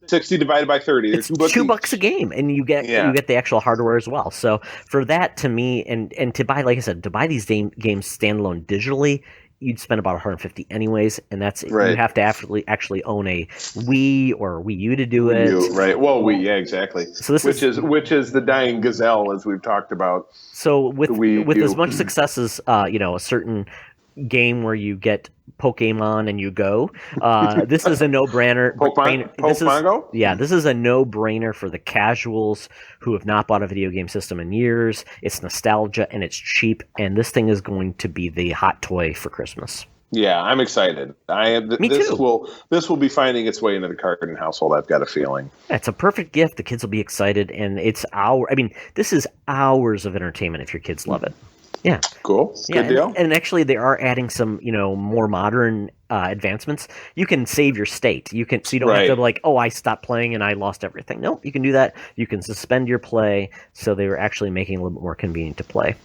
60 divided by 30? It's $2 a game, and you get the actual hardware as well. So for that, to me, and to buy, like I said, to buy these games standalone digitally you'd spend about $150 anyways, and that's Right. you have to actually own a Wii or Wii U to do it. Right. Well, yeah, exactly. So this which is the dying gazelle, as we've talked about. So with Wii U. as much success as a certain game where you get Pokemon and you go, this is a no-brainer. This is a no-brainer for the casuals who have not bought a video game system in years. It's nostalgia and it's cheap, and this thing is going to be the hot toy for Christmas. Yeah, I'm excited. Me too. This will be finding its way into the Carden household. I've got a feeling. It's a perfect gift. The kids will be excited, and this is hours of entertainment if your kids love it. Yeah. Cool. Good deal. And actually, they are adding some, more modern advancements. You can save your state. So you don't have to be like, oh, I stopped playing and I lost everything. No, you can do that. You can suspend your play. So they were actually making it a little bit more convenient to play.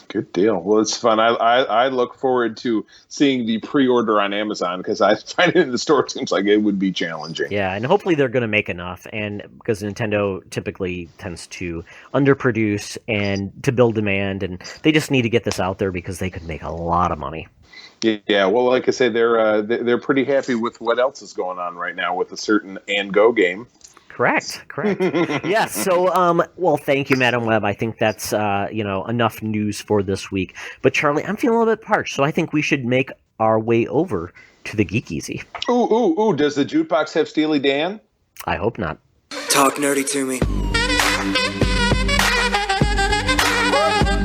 Good deal. Well, it's fun. I look forward to seeing the pre-order on Amazon because I find it in the store. It seems like it would be challenging. Yeah, and hopefully they're going to make enough, and because Nintendo typically tends to underproduce and to build demand, and they just need to get this out there because they could make a lot of money. Yeah, well, like I say, they're pretty happy with what else is going on right now with a certain And Go game. Correct. Yes. So, thank you, Madam Web. I think that's, enough news for this week. But Charlie, I'm feeling a little bit parched, so I think we should make our way over to the Geek-Easy. Ooh. Does the jukebox have Steely Dan? I hope not. Talk nerdy to me.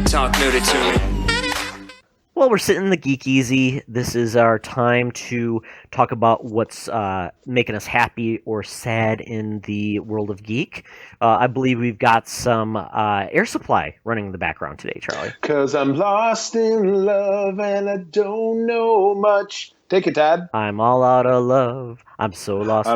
Talk nerdy to me. Well, we're sitting in the Geek-Easy. This is our time to talk about what's making us happy or sad in the world of geek. I believe we've got some Air Supply running in the background today, Charlie. 'Cause I'm lost in love and I don't know much. Take it, Todd. I'm all out of love. I'm so lost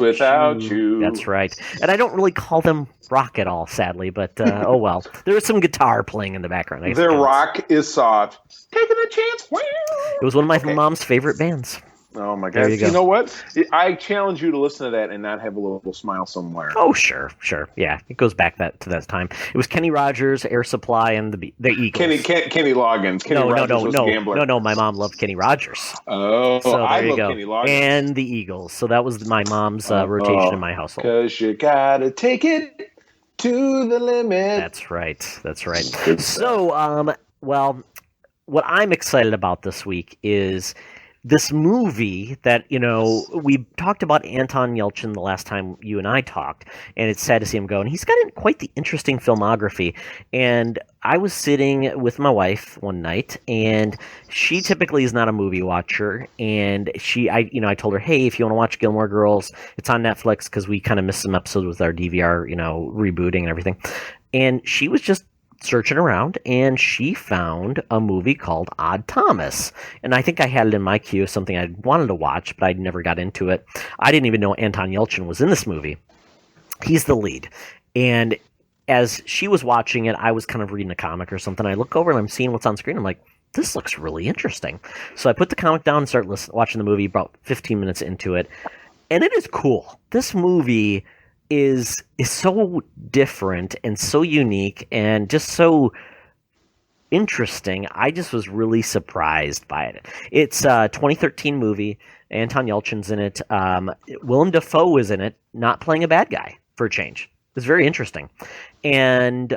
without you. That's right. And I don't really call them rock at all, sadly, but oh well. There is some guitar playing in the background. Their rock is soft. Taking a chance. It was one of my mom's favorite bands. Oh my God! You know what? I challenge you to listen to that and not have a little smile somewhere. Oh sure. Yeah, it goes back to that time. It was Kenny Rogers, Air Supply, and the Eagles. Kenny Loggins. No. My mom loved Kenny Rogers. Oh, so I love Kenny Loggins and the Eagles. So that was my mom's rotation in my household. 'Cause you gotta take it to the limit. That's right. So, what I'm excited about this week is this movie that, we talked about Anton Yelchin the last time you and I talked, and it's sad to see him go. And he's got quite the interesting filmography. And I was sitting with my wife one night, and she typically is not a movie watcher. And I told her, hey, if you want to watch Gilmore Girls, it's on Netflix because we kind of missed some episodes with our DVR, rebooting and everything. And she was just searching around, and she found a movie called Odd Thomas. And I think I had it in my queue, something I wanted to watch, but I never got into it. I didn't even know Anton Yelchin was in this movie. He's the lead. And as she was watching it, I was kind of reading a comic or something. I look over and I'm seeing what's on screen. I'm like, this looks really interesting. So I put the comic down and started watching the movie about 15 minutes into it. And it is cool. This movie is so different and so unique and just so interesting. I just was really surprised by it. It's a 2013 movie. Anton Yelchin's in it. Willem Dafoe is in it, not playing a bad guy for a change. It's very interesting. And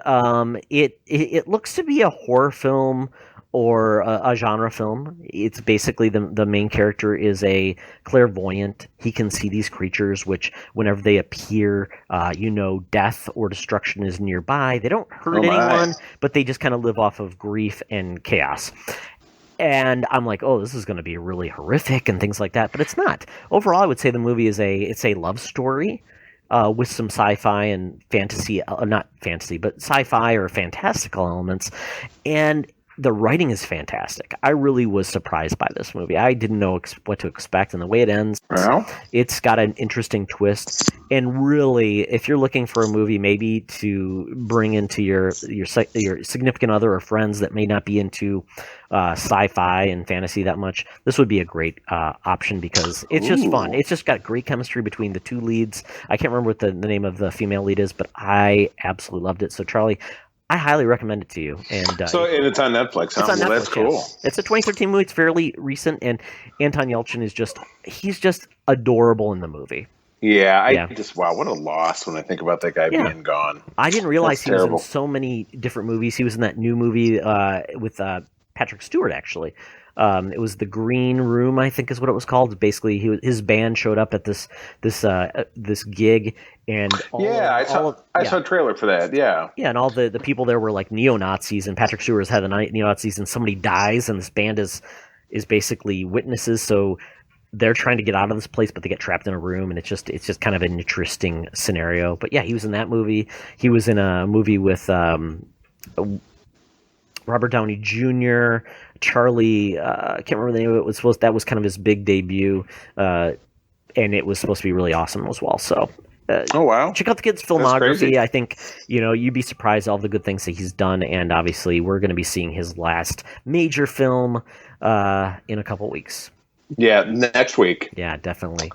it looks to be a horror film or a genre film. It's basically the main character is a clairvoyant. He can see these creatures, which whenever they appear, death or destruction is nearby. They don't hurt anyone, but they just kind of live off of grief and chaos. And I'm like, oh, this is going to be really horrific and things like that, but it's not. Overall, I would say the movie is a love story with some sci-fi and fantasy, not fantasy, but sci-fi or fantastical elements. And the writing is fantastic. I really was surprised by this movie. I didn't know what to expect, and the way it ends, it's got an interesting twist. And really, if you're looking for a movie maybe to bring into your significant other or friends that may not be into sci-fi and fantasy that much, this would be a great option because it's just fun. It's just got great chemistry between the two leads. I can't remember what the name of the female lead is, but I absolutely loved it. So, Charlie, I highly recommend it to you. And And it's on Netflix. Huh? it's on Netflix. That's cool. Yes. It's a 2013 movie. It's fairly recent, and Anton Yelchin he's just adorable in the movie. Yeah, I just what a loss when I think about that guy being gone. I didn't realize That's he was terrible. in so many different movies. He was in that new movie with Patrick Stewart, actually. It was The Green Room, I think is what it was called. Basically, his band showed up at this gig, and I saw a trailer for that. Yeah, and all the people there were like neo-Nazis, and Patrick Stewart was head of the neo-Nazis, and somebody dies, and this band is basically witnesses. So they're trying to get out of this place, but they get trapped in a room, and it's just kind of an interesting scenario. But yeah, he was in that movie. He was in a movie with Robert Downey Jr., Charlie. I can't remember the name of it. That was kind of his big debut, and it was supposed to be really awesome as well. So. Oh wow! Check out the kid's filmography. I think you'd be surprised at all the good things that he's done, and obviously we're going to be seeing his last major film in a couple weeks. Yeah, next week. Yeah, definitely.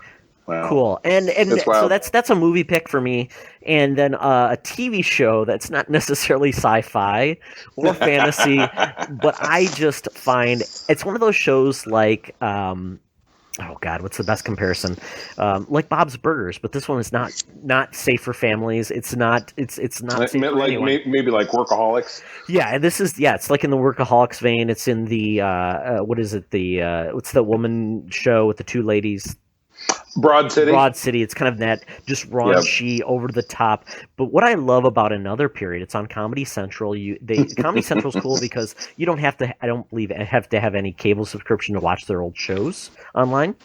Wow. Cool. And That's so wild. that's a movie pick for me, and then a TV show that's not necessarily sci-fi or fantasy, but I just find it's one of those shows like. Oh God, what's the best comparison? Like Bob's Burgers, but this one is not safe for families. It's not. It's not safe for anyone. Maybe like Workaholics. Yeah, it's like in the Workaholics vein. It's in the what is it? What's the woman show with the two ladies? Broad City. It's kind of that just raunchy, over the top. But what I love about Another Period, it's on Comedy Central. Comedy Central's cool because you don't have to. I don't believe have to have any cable subscription to watch their old shows online.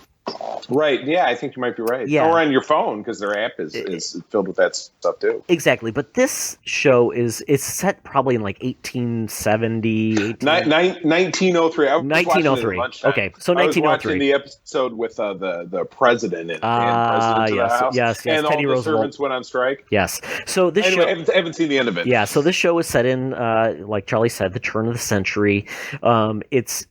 Right. Yeah, I think you might be right. Yeah. Or on your phone because their app is filled with that stuff too. Exactly. But this show is set probably in like 1870. 1903. 1903. Okay, so 1903. I was watching the episode with the president and president of the house. Yes. And Teddy all the Roosevelt. servants went on strike. Yes. So this Anyway, show. I haven't seen the end of it. Yeah. So this show is set in, like Charlie said, the turn of the century. It's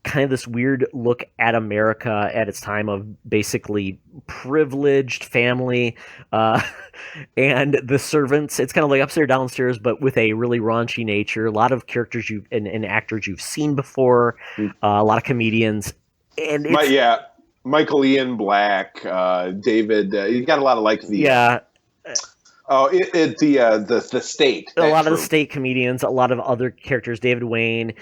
kind of this weird look at America at its time of basically privileged family and the servants. It's kind of like upstairs, downstairs, but with a really raunchy nature. A lot of characters and actors you've seen before, a lot of comedians. And Michael Ian Black, David. You got a lot of the state. A lot of the state comedians, a lot of other characters. David Wayne.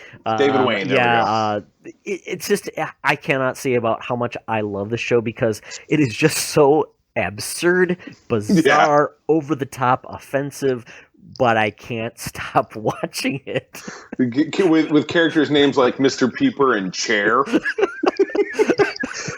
It's just I cannot say about how much I love the show because it is just so absurd, bizarre, over the top, offensive. But I can't stop watching it. With characters' names like Mr. Peeper and Chair.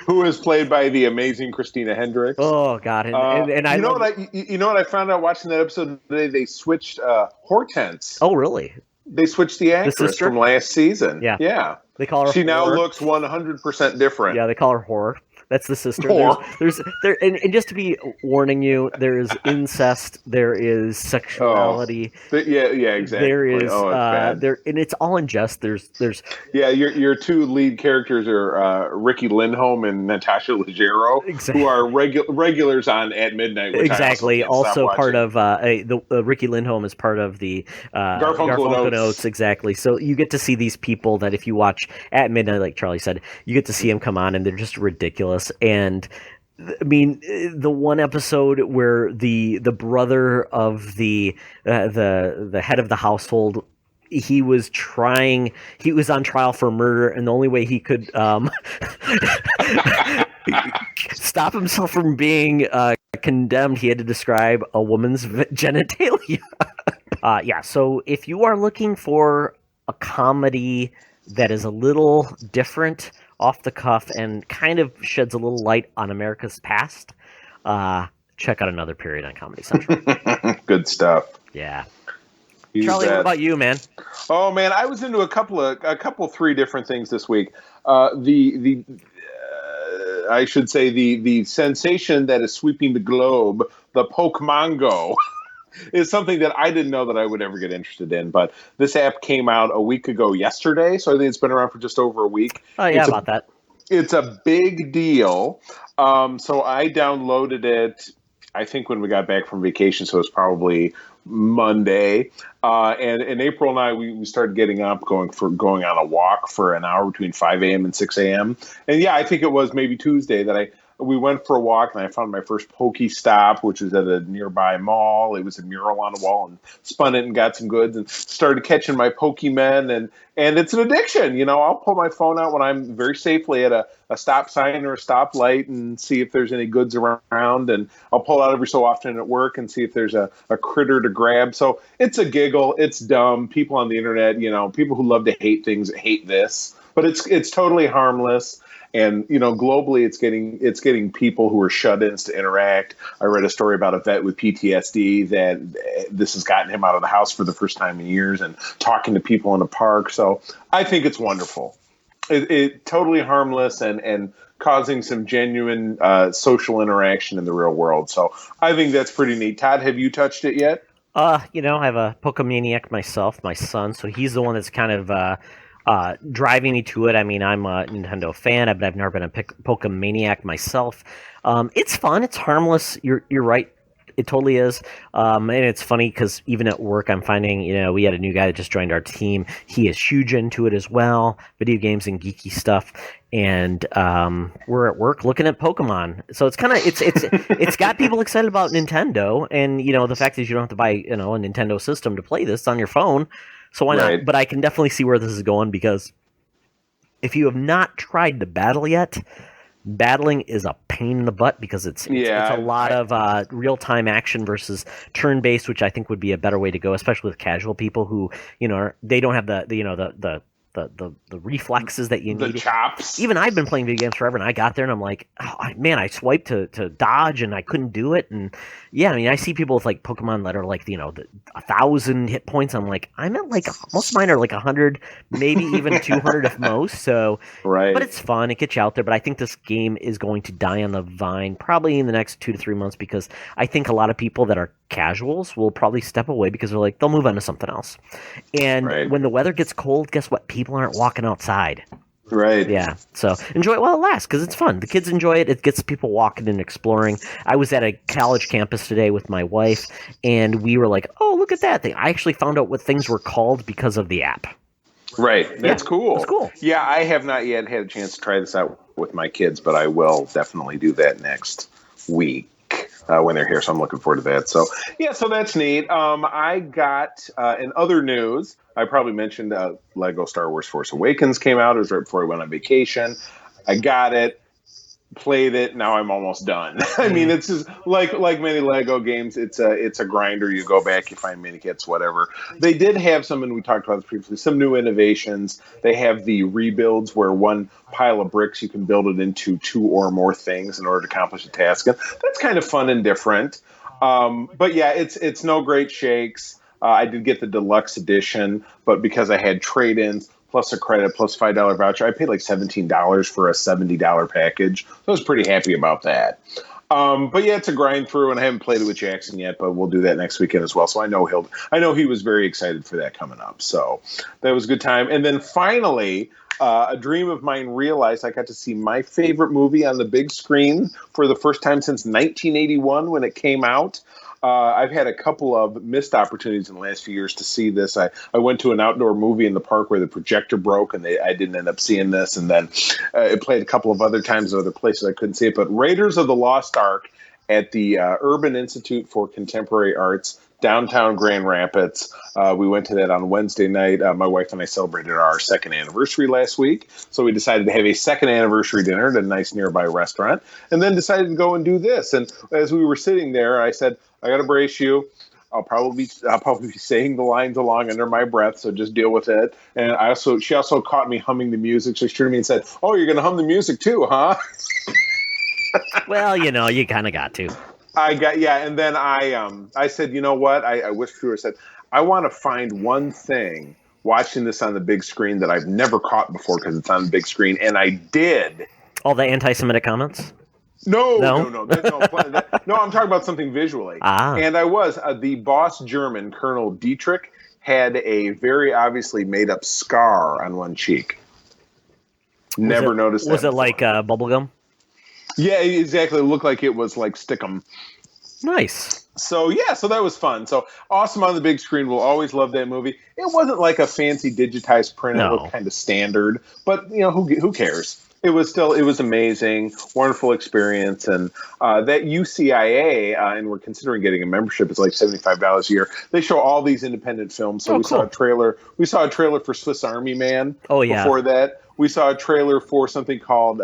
Who is played by the amazing Christina Hendricks? Oh God! And I know what I found out watching that episode today? They switched Hortense. Oh really? They switched the actress from last season. Yeah. They call her. She now looks 100% different. Yeah, they call her Whore. That's the sister. There's and just to be warning you, there is incest, there is sexuality. Exactly. There is bad. and it's all in jest. There's your two lead characters are Ricky Lindholm and Natasha Leggero, who are regulars on At Midnight. Which exactly. Also part of the Ricky Lindholm is part of the Garfunkel and Oates. Exactly. So you get to see these people that if you watch At Midnight, like Charlie said, you get to see them come on, and they're just ridiculous. And I mean, the one episode where the brother of the head of the household, he was on trial for murder, and the only way he could stop himself from being condemned, he had to describe a woman's genitalia. So if you are looking for a comedy that is a little different, off the cuff, and kind of sheds a little light on America's past, check out Another Period on Comedy Central. Good stuff. Yeah. Charlie, what about you, man? Oh man, I was into a couple, three different things this week. I should say the sensation that is sweeping the globe, the Pokemongo. Is something that I didn't know that I would ever get interested in, but this app came out a week ago yesterday, so I think it's been around for just over a week. Oh yeah, about that. It's a big deal. So I downloaded it, I think when we got back from vacation, so it was probably Monday, and April and I we started getting up, going on a walk for an hour between 5 a.m. and 6 a.m. And yeah, I think it was maybe Tuesday that we went for a walk, and I found my first Pokestop, which was at a nearby mall. It was a mural on a wall, and spun it and got some goods, and started catching my Pokemon, and it's an addiction. I'll pull my phone out when I'm very safely at a stop sign or a stoplight and see if there's any goods around, and I'll pull it out every so often at work and see if there's a critter to grab. So it's a giggle. It's dumb. People on the internet, people who love to hate things hate this, but it's totally harmless. And globally, it's getting people who are shut-ins to interact. I read a story about a vet with PTSD that this has gotten him out of the house for the first time in years and talking to people in a park. So I think it's wonderful. It totally harmless and causing some genuine social interaction in the real world. So I think that's pretty neat. Todd, have you touched it yet? I have a Pokemaniac myself, my son, so he's the one that's kind of driving me to it. I mean, I'm a Nintendo fan, but I've never been a Pokemaniac myself. It's fun. It's harmless. You're right. It totally is. And it's funny because even at work, I'm finding, we had a new guy that just joined our team. He is huge into it as well, video games and geeky stuff. And we're at work looking at Pokemon. So it's kind of it's got people excited about Nintendo, and the fact that you don't have to buy a Nintendo system to play this on your phone. So why not? But I can definitely see where this is going, because if you have not tried to battle yet, battling is a pain in the butt, because it's a lot of real-time action versus turn-based, which I think would be a better way to go, especially with casual people who they don't have the reflexes that you need. The chops. Even I've been playing video games forever, and I got there and I'm like, I swiped to dodge and I couldn't do it. And yeah, I mean, I see people with like Pokemon that are like, 1,000 hit points. I'm like, I'm at like, most of mine are like 100, maybe even 200 if most. So, right. But it's fun. It gets you out there. But I think this game is going to die on the vine probably in the next 2 to 3 months, because I think a lot of people that are casuals will probably step away because they'll move on to something else. And when the weather gets cold, guess what? People aren't walking outside. Right. Yeah. So enjoy it while it lasts, because it's fun. The kids enjoy it. It gets people walking and exploring. I was at a college campus today with my wife, and we were like, oh, look at that thing. I actually found out what things were called because of the app. Right. That's cool. That's cool. Yeah, I have not yet had a chance to try this out with my kids, but I will definitely do that next week. When they're here, so I'm looking forward to that. So that's neat. I got in other news, I probably mentioned Lego Star Wars Force Awakens came out. It was right before I went on vacation. I got it, played it. Now I'm almost done. I mean, it's just like many Lego games. It's a grinder. You go back, you find mini kits, whatever. They did have some, and we talked about this previously, some new innovations. They have the rebuilds where one pile of bricks, you can build it into 2 or more things in order to accomplish a task. And that's kind of fun and different. But yeah, it's no great shakes. I did get the deluxe edition, but because I had trade-ins plus a credit plus $5 voucher, I paid like $17 for a $70 package. So I was pretty happy about that. But yeah, it's a grind through, and I haven't played it with Jackson yet, but we'll do that next weekend as well. So I know he was very excited for that coming up. So that was a good time. And then finally, a dream of mine realized. I got to see my favorite movie on the big screen for the first time since 1981 when it came out. I've had a couple of missed opportunities in the last few years to see this. I went to an outdoor movie in the park where the projector broke, and I didn't end up seeing this. And then it played a couple of other times at other places I couldn't see it. But Raiders of the Lost Ark at the Urban Institute for Contemporary Arts, downtown Grand Rapids. We went to that on Wednesday night. My wife and I celebrated our second anniversary last week. So we decided to have a second anniversary dinner at a nice nearby restaurant, and then decided to go and do this. And as we were sitting there, I said, I got to brace you. I'll probably be saying the lines along under my breath, so just deal with it. And she also caught me humming the music. So she turned to me and said, "Oh, you're going to hum the music too, huh?" Well, you kind of got to. And then I said, you know what? I whispered to her, I said, I want to find one thing watching this on the big screen that I've never caught before because it's on the big screen, and I did. All the anti-Semitic comments? No. No, I'm talking about something visually. And I was. The boss German, Colonel Dietrich, had a very obviously made-up scar on one cheek. Never noticed that. Was it like bubblegum? Yeah, exactly. It looked like it was like Stickum. Nice. So yeah, so that was fun. So awesome on the big screen. We'll always love that movie. It wasn't like a fancy digitized print. It No. looked kind of standard, but who cares? It was amazing, wonderful experience, and that UCIA, and we're considering getting a membership. It's like $75 a year. They show all these independent films. So we saw a trailer. We saw a trailer for Swiss Army Man. Oh yeah. Before that, we saw a trailer for something called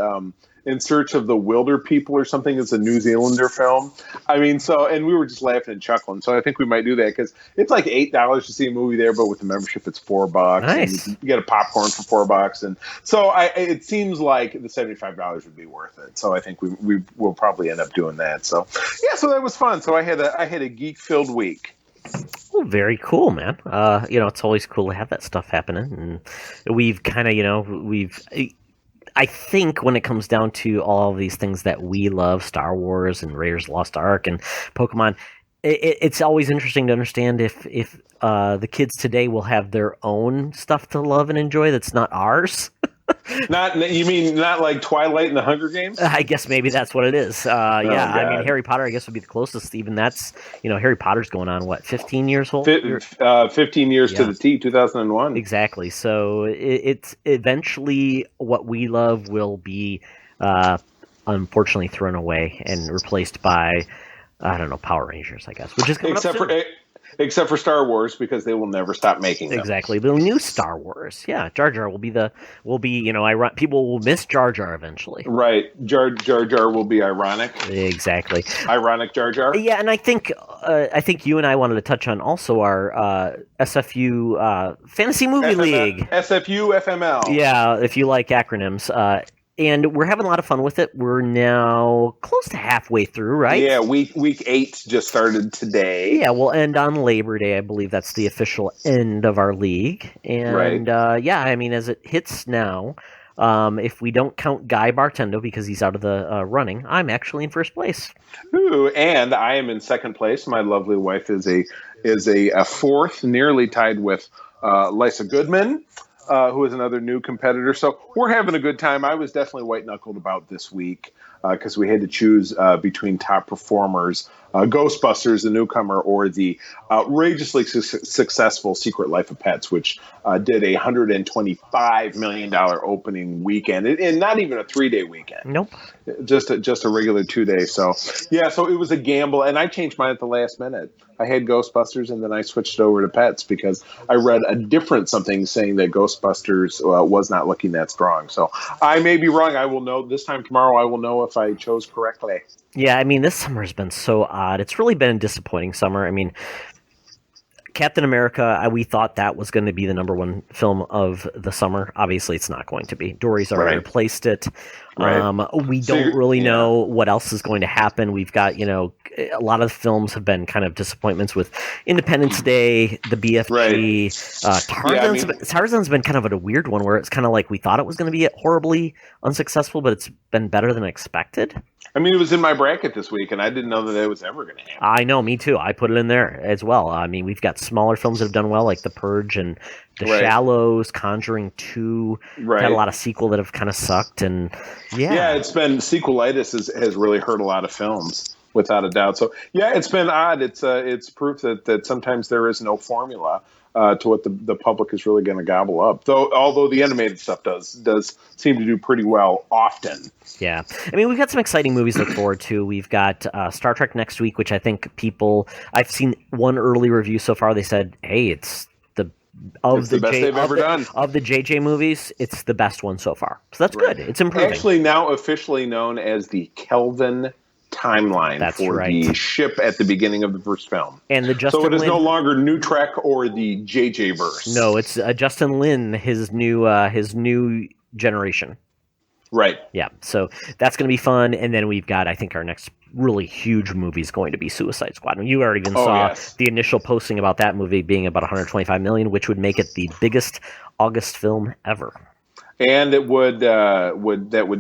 In Search of the Wilder People or something. It's a New Zealander film. I mean, and we were just laughing and chuckling. So I think we might do that because it's like $8 to see a movie there, but with the membership, it's $4. Nice. And you get a popcorn for $4, and so it seems like the $75 would be worth it. So I think we will probably end up doing that. So yeah, so that was fun. So I had a geek-filled week. Oh, very cool, man. It's always cool to have that stuff happening, and we've kind of, I think when it comes down to all of these things that we love, Star Wars and Raiders of the Lost Ark and Pokemon, it's always interesting to understand if the kids today will have their own stuff to love and enjoy that's not ours. Not like Twilight and the Hunger Games? I guess maybe that's what it is. Yeah, God. I mean, Harry Potter, I guess, would be the closest. Even that's, Harry Potter's going on, 15 years old? 15 years to the T, 2001. Exactly. So it's eventually what we love will be, unfortunately, thrown away and replaced by, I don't know, Power Rangers, I guess. Which is coming Except for Star Wars, because they will never stop making them. Exactly. The new Star Wars. Yeah, Jar Jar will be people will miss Jar Jar eventually. Right. Jar Jar will be ironic. Exactly. Ironic Jar Jar. Yeah, and I think you and I wanted to touch on also our SFU Fantasy Movie League. SFU FML. Yeah, if you like acronyms. And we're having a lot of fun with it. We're now close to halfway through, right? Yeah, week 8 just started today. Yeah, we'll end on Labor Day. I believe that's the official end of our league. And yeah, I mean, as it hits now, if we don't count Guy Bartendo because he's out of the running, I'm actually in first place. Ooh, and I am in second place. My lovely wife is a fourth, nearly tied with Lisa Goodman. Who is another new competitor. So we're having a good time. I was definitely white-knuckled about this week because we had to choose between top performers, Ghostbusters, the newcomer, or the outrageously successful Secret Life of Pets, which did a $125 million opening weekend, and not even a 3-day weekend. Nope. Just a regular 2-day. So, yeah, so it was a gamble, and I changed mine at the last minute. I had Ghostbusters, and then I switched over to Pets because I read a different something saying that Ghostbusters was not looking that strong. So I may be wrong. I will know this time tomorrow. I will know if I chose correctly. Yeah, I mean, this summer has been so odd. It's really been a disappointing summer. I mean, Captain America, we thought that was going to be the number one film of the summer. Obviously, it's not going to be. Dory's already replaced it. Right. We don't really know what else is going to happen. We've got, a lot of films have been kind of disappointments with Independence Day, the BFG. Tarzan's been kind of a weird one where it's kind of like we thought it was going to be horribly unsuccessful, but it's been better than expected. I mean, it was in my bracket this week, and I didn't know that it was ever going to happen. I know, me too. I put it in there as well. I mean, we've got smaller films that have done well, like The Purge and The Shallows, Conjuring 2. Had a lot of sequel that have kind of sucked, and yeah, it's been sequelitis has really hurt a lot of films, without a doubt. So yeah, it's been odd. It's proof that sometimes there is no formula to what the public is really going to gobble up. Although the animated stuff does seem to do pretty well often. Yeah, I mean, we've got some exciting movies to look forward to. We've got Star Trek next week, which I think I've seen one early review so far. They said, hey, it's the best they've ever done. Of the JJ movies, it's the best one so far. So that's good. It's improving. Actually, now officially known as the Kelvin timeline the ship at the beginning of the first film. And the Justin so it is Lin, no longer New Trek or the JJ verse. No, it's Justin Lin, his new generation. Right. Yeah. So that's going to be fun. And then we've got, I think, our next really huge movie is going to be Suicide Squad. And you already even saw the initial posting about that movie being about $125 million, which would make it the biggest August film ever. And it would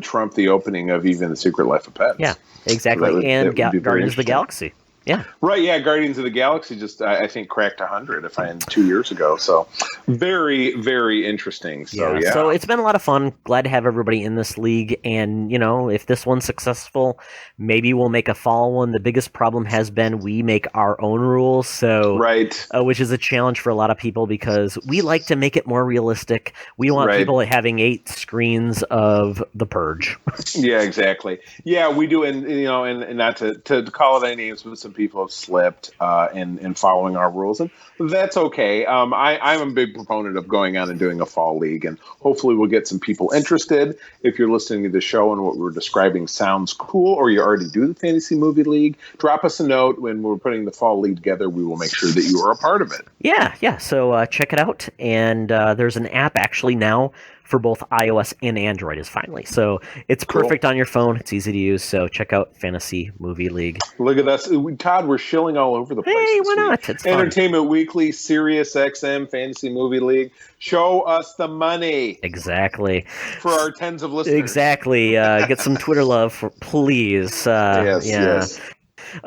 trump the opening of even The Secret Life of Pets. Yeah, exactly. So Guardians of the Galaxy. Yeah. Right, yeah, Guardians of the Galaxy just, I think, cracked 100 2 years ago. So very, very interesting. So, yeah. So it's been a lot of fun. Glad to have everybody in this league. And, if this one's successful, maybe we'll make a fall one. The biggest problem has been we make our own rules. So, right. Which is a challenge for a lot of people because we like to make it more realistic. We want people having 8 screens of The Purge. Yeah, exactly. Yeah, we do. And not to call it any names, but some people have slipped in following our rules, and that's okay. I'm a big proponent of going on and doing a fall league, and hopefully we'll get some people interested. If you're listening to the show and what we're describing sounds cool, or you already do the fantasy movie league, drop us a note. When we're putting the fall league together, we will make sure that you are a part of it. Yeah. So check it out, and there's an app actually now for both iOS and Android is finally. So it's perfect on your phone. It's easy to use. So check out Fantasy Movie League. Look at us. Todd, we're shilling all over the place. Hey, why not? It's fun. Entertainment Weekly, Sirius XM, Fantasy Movie League. Show us the money. Exactly. For our tens of listeners. Exactly. Get some Twitter love, please. Yes.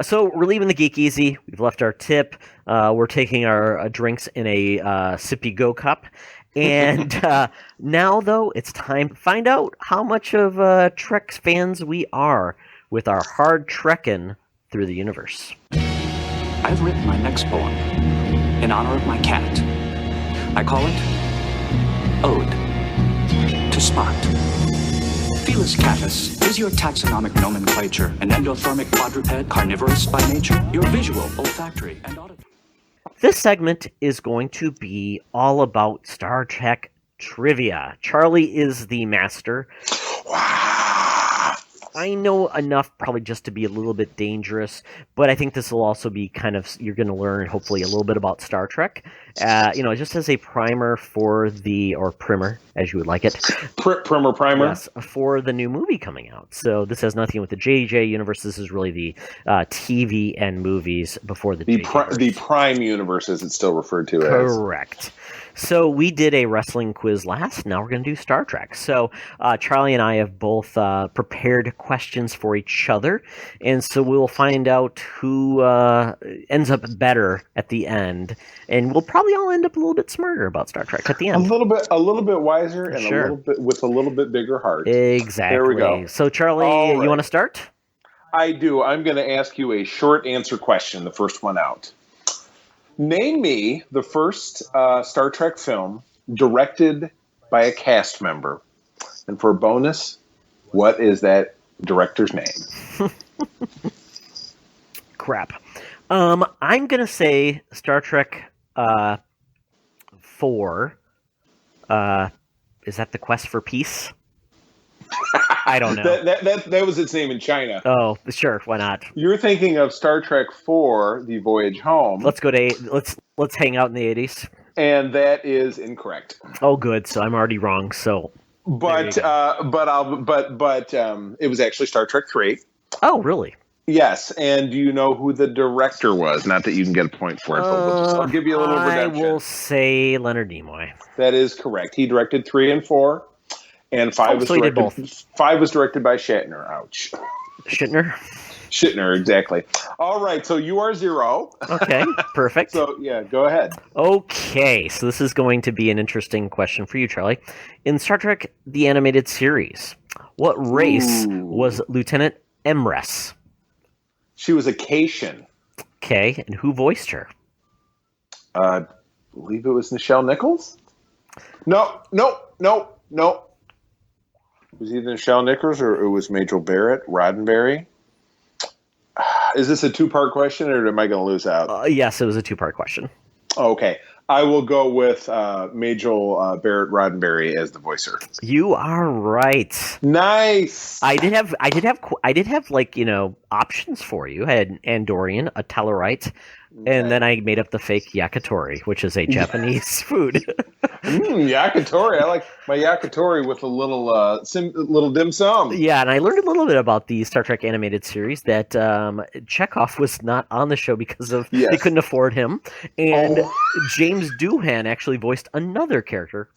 So we're leaving the Geek-Easy. We've left our tip. We're taking our drinks in a sippy go cup. And now, though, it's time to find out how much of Trek fans we are with our hard trekking through the universe. I've written my next poem in honor of my cat. I call it Ode to Spot. Felis catus is your taxonomic nomenclature, an endothermic quadruped, carnivorous by nature, your visual, olfactory, and auditory. This segment is going to be all about Star Trek trivia. Charlie is the master. I know enough probably just to be a little bit dangerous, but I think this will also be kind of, you're going to learn hopefully a little bit about Star Trek. Just as a primer or primer, as you would like it. Primer? Yes, for the new movie coming out. So this has nothing with the JJ universe. This is really the TV and movies before the JJ the Prime universe, as it's still referred to as. Correct. So we did a wrestling quiz last. Now we're going to do Star Trek. So Charlie and I have both prepared questions for each other, and so we'll find out who ends up better at the end, and we'll probably all end up a little bit smarter about Star Trek at the end. A little bit wiser, and with a little bit bigger heart. Exactly. There we go. So Charlie, you want to start? I do. I'm going to ask you a short answer question. The first one out. Name me the first Star Trek film directed by a cast member. And for a bonus, what is that director's name? Crap. I'm going to say Star Trek 4. Is that The Quest for Peace? I don't know. That was its name in China. Oh, sure. Why not? You're thinking of Star Trek 4, The Voyage Home. Let's let's hang out in the 80s. And that is incorrect. Oh, good. So I'm already wrong. So, but it was actually Star Trek 3. Oh, really? Yes. And do you know who the director was? Not that you can get a point for it, but I'll give you a little redemption. I will say Leonard Nimoy. That is correct. He directed 3 and 4. And 5 was directed. Both. 5 was directed by Shatner. Ouch. Shatner, exactly. All right, so you are 0. Okay, perfect. So yeah, go ahead. Okay, so this is going to be an interesting question for you, Charlie. In Star Trek: The Animated Series, what race was Lieutenant Emrys? She was a Cation. Okay, and who voiced her? I believe it was Nichelle Nichols. No. It was either Nichelle Nichols or it was Majel Barrett, Roddenberry. Is this a 2-part question, or am I going to lose out? Yes, it was a 2-part question. Okay. I will go with Majel Barrett Roddenberry as the voicer. You are right. Nice. I did have options for you. I had Andorian, a Tellarite, and then I made up the fake yakitori, which is a Japanese food. Yakitori. I like my yakitori with a little dim sum. Yeah, and I learned a little bit about the Star Trek animated series that Chekhov was not on the show because they couldn't afford him, and James Doohan actually voiced another character,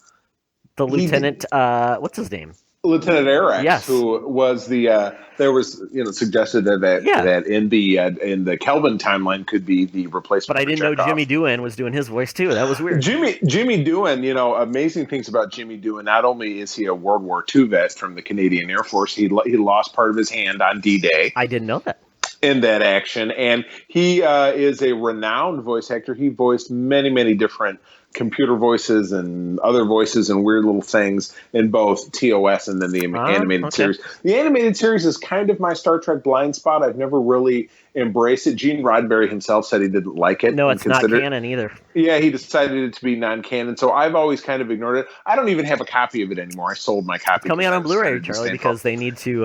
the Lieutenant. What's his name? Lieutenant Arex, Yes. who was the there was suggested that in the Kelvin timeline could be the replacement. But I didn't know Jimmy Doohan was doing his voice too. That was weird. Jimmy Doohan, amazing things about Jimmy Doohan. Not only is he a World War II vet from the Canadian Air Force, he lost part of his hand on D-Day. I didn't know that. In that action, and he is a renowned voice actor. He voiced many, many different computer voices and other voices and weird little things in both TOS and then the animated series. The animated series is kind of my Star Trek blind spot. I've never really embraced it. Gene Roddenberry himself said he didn't like it. No, it's not canon either. Yeah, he decided it to be non-canon, so I've always kind of ignored it. I don't even have a copy of it anymore. I sold my copy. Coming out on Blu-ray, Charlie, because they need to,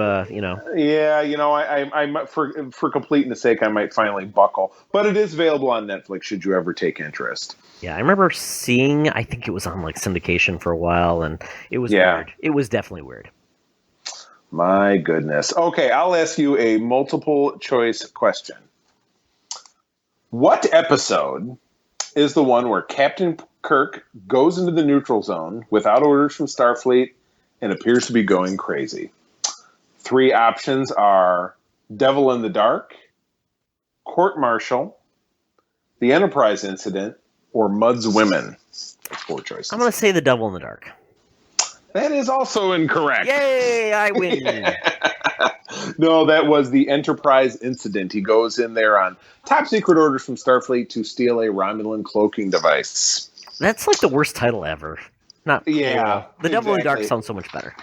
Yeah, I for completeness sake, I might finally buckle. But it is available on Netflix should you ever take interest. Yeah, I remember seeing, I think it was on like syndication for a while, and it was weird. It was definitely weird. My goodness. Okay, I'll ask you a multiple choice question. What episode is the one where Captain Kirk goes into the neutral zone without orders from Starfleet and appears to be going crazy? 3 options are Devil in the Dark, Court Martial, The Enterprise Incident, or Mudd's Women. That's 4 choices. I'm going to say The Devil in the Dark. That is also incorrect. Yay, I win. No, that was The Enterprise Incident. He goes in there on top secret orders from Starfleet to steal a Romulan cloaking device. That's like the worst title ever. Not cool. Yeah, The Devil in the Dark exactly. sounds so much better.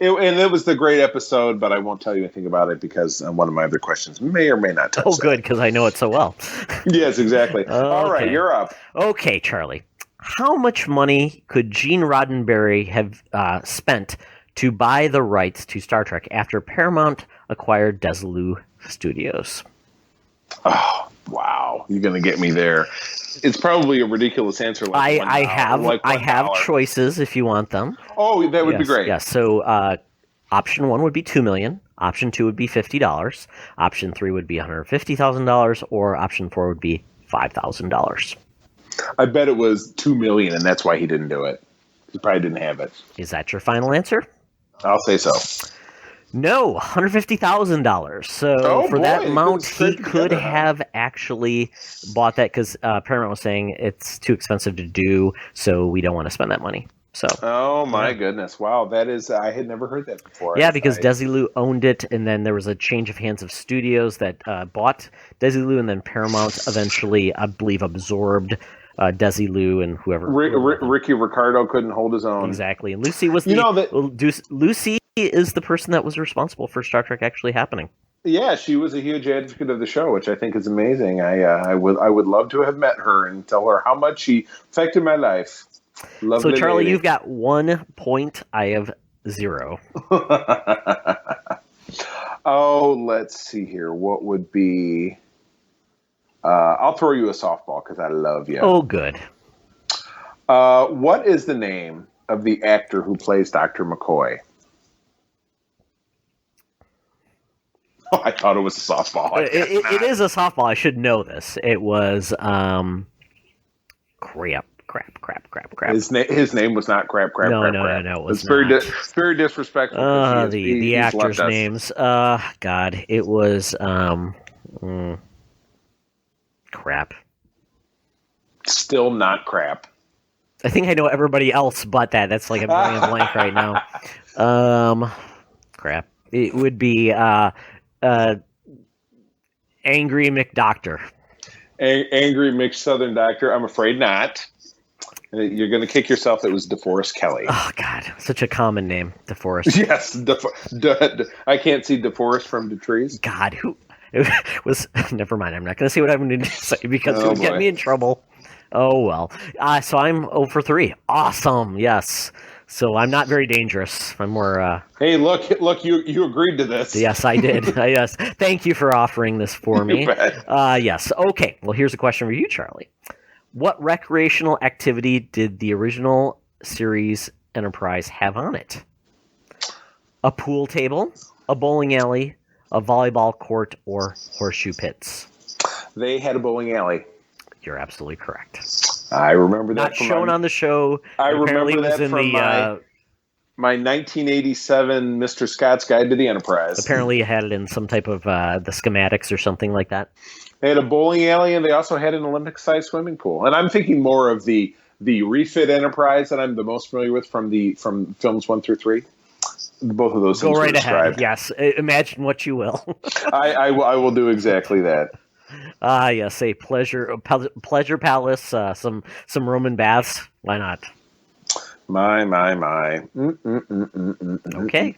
And it was the great episode, but I won't tell you anything about it because one of my other questions may or may not touch that. Good, because I know it so well. Yes, exactly. All right, you're up. Okay, Charlie. How much money could Gene Roddenberry have spent to buy the rights to Star Trek after Paramount acquired Desilu Studios? Oh, wow. You're going to get me there. It's probably a ridiculous answer. I have choices if you want them. Oh, that would be great. Yes. So option 1 would be $2 million. Option 2 would be $50. Option 3 would be $150,000, or option 4 would be $5,000. I bet it was $2 million, and that's why he didn't do it. He probably didn't have it. Is that your final answer? I'll say so. No, $150,000. So for that amount, he could have actually bought that because Paramount was saying it's too expensive to do, so we don't want to spend that money. So. Oh my goodness! Wow, that is I had never heard that before. Yeah, because Desilu owned it, and then there was a change of hands of studios that bought Desilu, and then Paramount eventually, I believe, absorbed Desilu and whoever. Ricky Ricardo couldn't hold his own. Exactly, and Lucy was Lucy is the person that was responsible for Star Trek actually happening. Yeah, she was a huge advocate of the show, which I think is amazing. I would love to have met her and tell her how much she affected my life. Lovely so Charlie, lady. you've got 1 point. I have 0. Oh, let's see here. What would be? I'll throw you a softball because I love you. Oh, good. What is the name of the actor who plays Dr. McCoy? Oh, I thought it was a softball. It is a softball. I should know this. It was crap. His name was not crap. No, crap. it was It's not. very disrespectful. The actors' names. God, it was crap. Still not crap. I think I know everybody else but that. That's like a million blank right now. Crap. It would be Angry McDoctor. Angry mixed Southern Doctor. I'm afraid not. You're going to kick yourself. It was DeForest Kelly. Oh, God. Such a common name, DeForest. Yes. I can't see DeForest from DeTrees. God, who... It was... Never mind. I'm not going to say what I'm going to say because it would get me in trouble. Oh, well. So I'm 0 for 3. Awesome. Yes. So I'm not very dangerous. I'm more... Hey, look! You agreed to this. Yes, I did. Yes. Thank you for offering this for me. Yes. Okay. Well, here's a question for you, Charlie. What recreational activity did the original series Enterprise have on it? A pool table, a bowling alley, a volleyball court, or horseshoe pits? They had a bowling alley. You're absolutely correct. I remember that. Not shown on the show. I apparently remember was that in from the my 1987 Mr. Scott's Guide to the Enterprise. Apparently, you had it in some type of the schematics or something like that. They had a bowling alley, and they also had an Olympic-sized swimming pool. And I'm thinking more of the refit Enterprise that I'm the most familiar with from films 1 through 3. Both of those Go things right were ahead. described. Yes, imagine what you will. I will do exactly that. Yes, a pleasure palace, some Roman baths. Why not? My. Okay.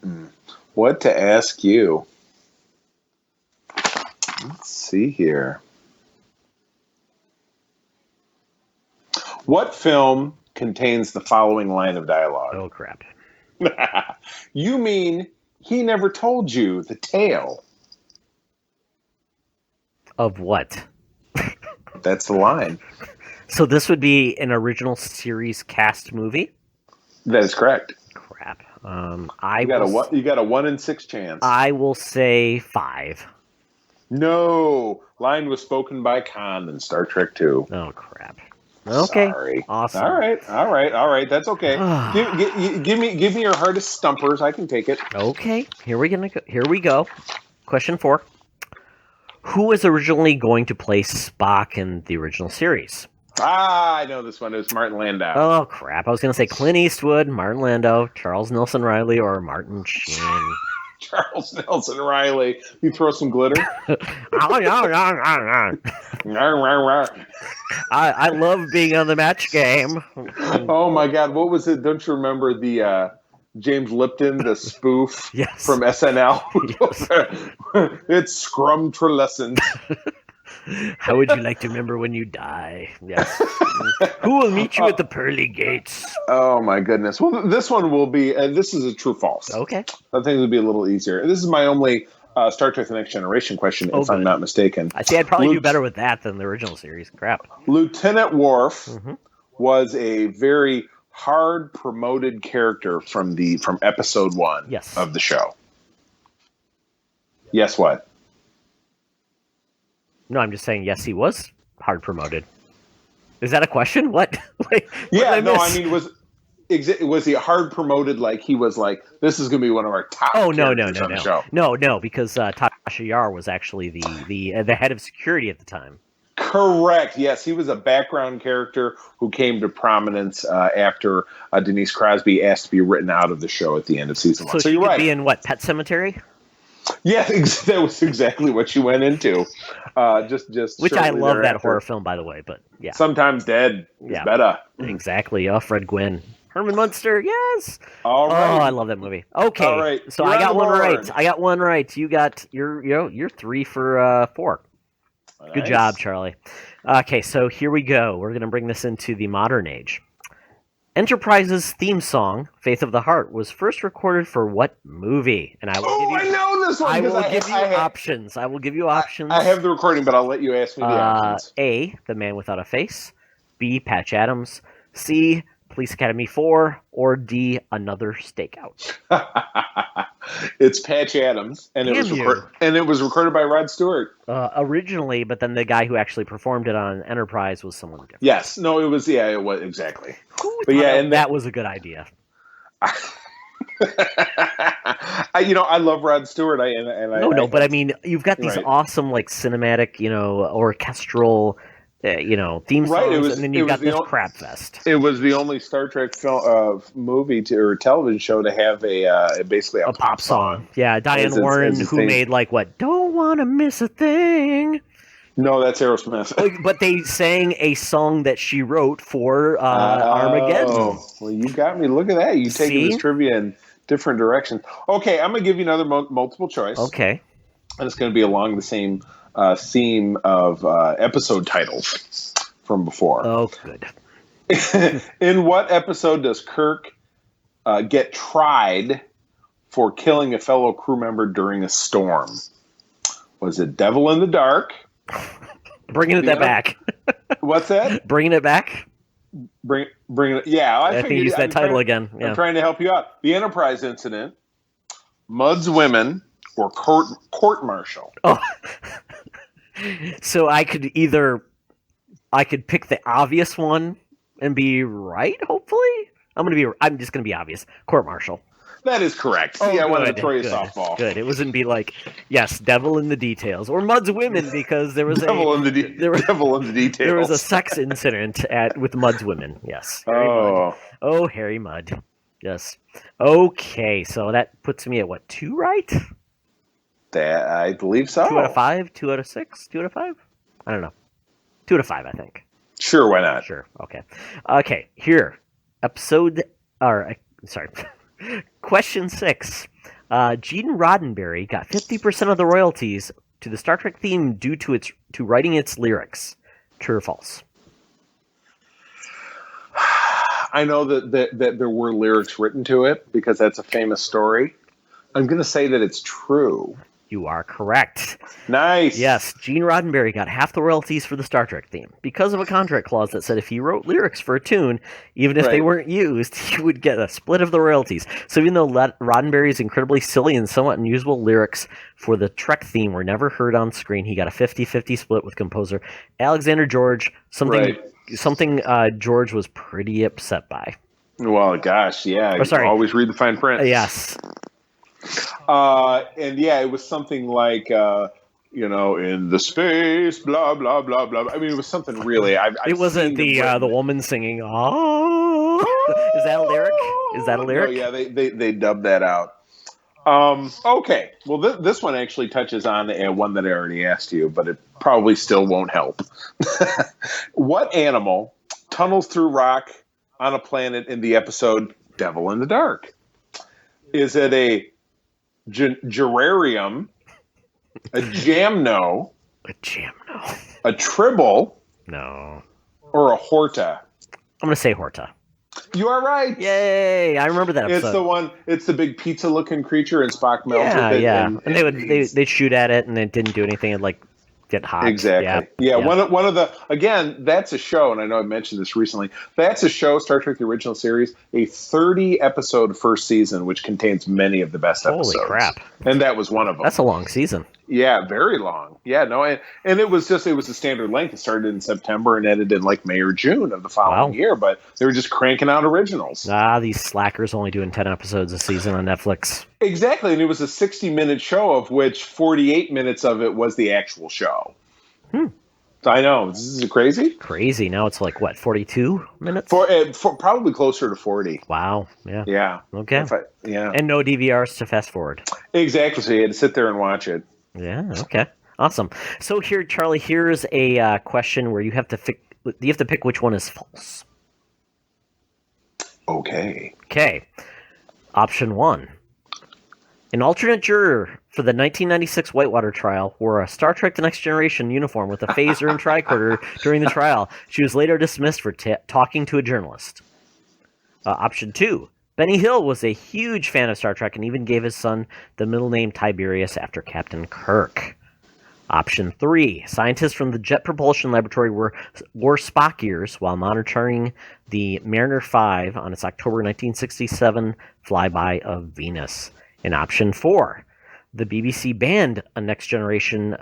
What to ask you? Let's see here. What film contains the following line of dialogue? Oh crap! You mean he never told you the tale? Of what? That's the line. So this would be an original series cast movie. That is correct. Crap. You got a 1 in 6 chance. I will say 5. No, line was spoken by Khan in Star Trek 2. Oh crap. Okay. Sorry. Awesome. All right. That's okay. give me your hardest stumpers. I can take it. Okay. Here we go. Question 4. Who was originally going to play Spock in the original series? I know this one. It was Martin Landau. Oh crap! I was going to say Clint Eastwood, Martin Landau, Charles Nelson Riley, or Martin Sheen. Charles Nelson Riley. You throw some glitter. I love being on the match game. Oh my God! What was it? Don't you remember the James Lipton, the spoof Yes. from SNL? Yes. It's Scrumtrelescent. How would you like to remember when you die? Yes. Who will meet you at the pearly gates? Oh my goodness! Well, this one will be. This is a true false. Okay. I think it'll be a little easier. This is my only Star Trek: The Next Generation question, if I'm not mistaken. I see. I'd probably do better with that than the original series. Crap. Lieutenant Worf was a very hard promoted character from episode 1 Yes. of the show. Yes, what? No, I'm just saying. Yes, he was hard promoted. Is that a question? What? Wait, Yeah, no, I mean, was he hard promoted? Like he was like, this is going to be one of our top. Oh no, characters on the show. no, because Tasha Yar was actually the head of security at the time. Correct. Yes, he was a background character who came to prominence after Denise Crosby asked to be written out of the show at the end of season 1. So you're she could right. be in what, Pet Cemetery? Yeah, that was exactly what she went into. Just Which I love that thereafter. horror film, by the way. But yeah, Sometimes Dead is better. exactly. Oh, Fred Gwynn, Herman Munster, yes. All right. Oh, I love that movie. Okay, All right. so You're I got on the one board. right. I got one right. You got you're 3 for 4. Good Nice. job, Charlie. Okay, so here we go. We're going to bring this into the modern age. Enterprise's theme song, Faith of the Heart, was first recorded for what movie? And I will give you I know this one. I will because give you options. I will give you options. I have the recording, but I'll let you ask me the options. A, The Man Without a Face. B, Patch Adams. C, Police Academy 4. Or D, Another Stakeout. It's Patch Adams, and it was recorded by Rod Stewart. Originally, but then the guy who actually performed it on Enterprise was someone different. Yes, no, it was exactly. Who But thought yeah, and that was a good idea. I love Rod Stewart. But I mean, you've got these awesome, like, cinematic, orchestral, theme songs, Right, and then you've got this crap fest. It was the only Star Trek film, movie or television show to have basically a pop song. Yeah, Diane As its Warren, who theme. made, like, what? Don't Want to Miss a Thing. No, that's Aerosmith. But they sang a song that she wrote for Armageddon. Oh, well, you got me. Look at that. You taking this trivia in different directions. Okay, I'm going to give you another multiple choice. Okay. And it's going to be along the same theme of episode titles from before. Oh, good. In what episode does Kirk get tried for killing a fellow crew member during a storm? Was it Devil in the Dark? Bringing it back. What's that? Bringing it back? Bring it. Yeah, I think use that title again. Yeah. I'm trying to help you out. The Enterprise incident, Mudd's women, or court martial. Oh. So I could pick the obvious one and be right. Hopefully, I'm just gonna be obvious. Court martial. That is correct. See, I wanted to throw you a good, softball. Good. It wasn't be like, yes, devil in the details, or Mud's women, because there was Devil in the details. There was a sex incident with Mud's women. Yes. Harry Mudd. Oh, Harry Mudd. Yes. Okay, so that puts me at what, 2 right? That I believe so. 2 out of 5? 2 out of 6? 2 out of 5? I don't know. 2 out of 5, I think. Sure, why not? Sure. Okay. Okay. Here, question 6. Gene Roddenberry got 50% of the royalties to the Star Trek theme due to writing its lyrics. True or false? I know that there were lyrics written to it because that's a famous story. I'm going to say that it's true. You are correct. Nice. Yes, Gene Roddenberry got half the royalties for the Star Trek theme because of a contract clause that said if he wrote lyrics for a tune, even if they weren't used, he would get a split of the royalties. So even though Roddenberry's incredibly silly and somewhat unusable lyrics for the Trek theme were never heard on screen, he got a 50-50 split with composer Alexander George, something George was pretty upset by. Well, gosh, yeah. Always read the fine print. Yes. And yeah, it was something like, in the space, blah, blah, blah, blah. I mean, it was something really. It wasn't the woman singing, oh. Is that a lyric? No, yeah, they dubbed that out. Okay. Well, this one actually touches on one that I already asked you, but it probably still won't help. What animal tunnels through rock on a planet in the episode Devil in the Dark? Is it a gerarium, a jamno, a tribble, no, or a horta? I'm going to say horta. You are right. Yay! I remember that episode. It's the one. It's the big pizza-looking creature, and Spock melts it. Yeah. And they'd shoot at it, and it didn't do anything. It'd like get hot. Exactly. Yeah. One of the, again, that's a show, and I know I mentioned this recently. That's a show, Star Trek: The Original Series, a 30-episode first season, which contains many of the best episodes. Holy crap! And that was one of them. That's a long season. Yeah, very long. Yeah, no, and it was a standard length. It started in September and ended in like May or June of the following year, but they were just cranking out originals. These slackers only doing 10 episodes a season on Netflix. Exactly, and it was a 60-minute show, of which 48 minutes of it was the actual show. I know. Is this crazy? Crazy. Now it's like, what, 42 minutes? For probably closer to 40. Wow. Yeah. Yeah. Okay. And no DVRs to fast forward. Exactly, so you had to sit there and watch it. Yeah, okay. Awesome. So here, Charlie, here's a question where you have to pick which one is false. Okay. Option 1. An alternate juror for the 1996 Whitewater trial wore a Star Trek The Next Generation uniform with a phaser and tricorder during the trial. She was later dismissed for talking to a journalist. Option 2. Benny Hill was a huge fan of Star Trek and even gave his son the middle name Tiberius after Captain Kirk. Option 3. Scientists from the Jet Propulsion Laboratory wore Spock ears while monitoring the Mariner 5 on its October 1967 flyby of Venus. And Option 4. The BBC banned a Next Generation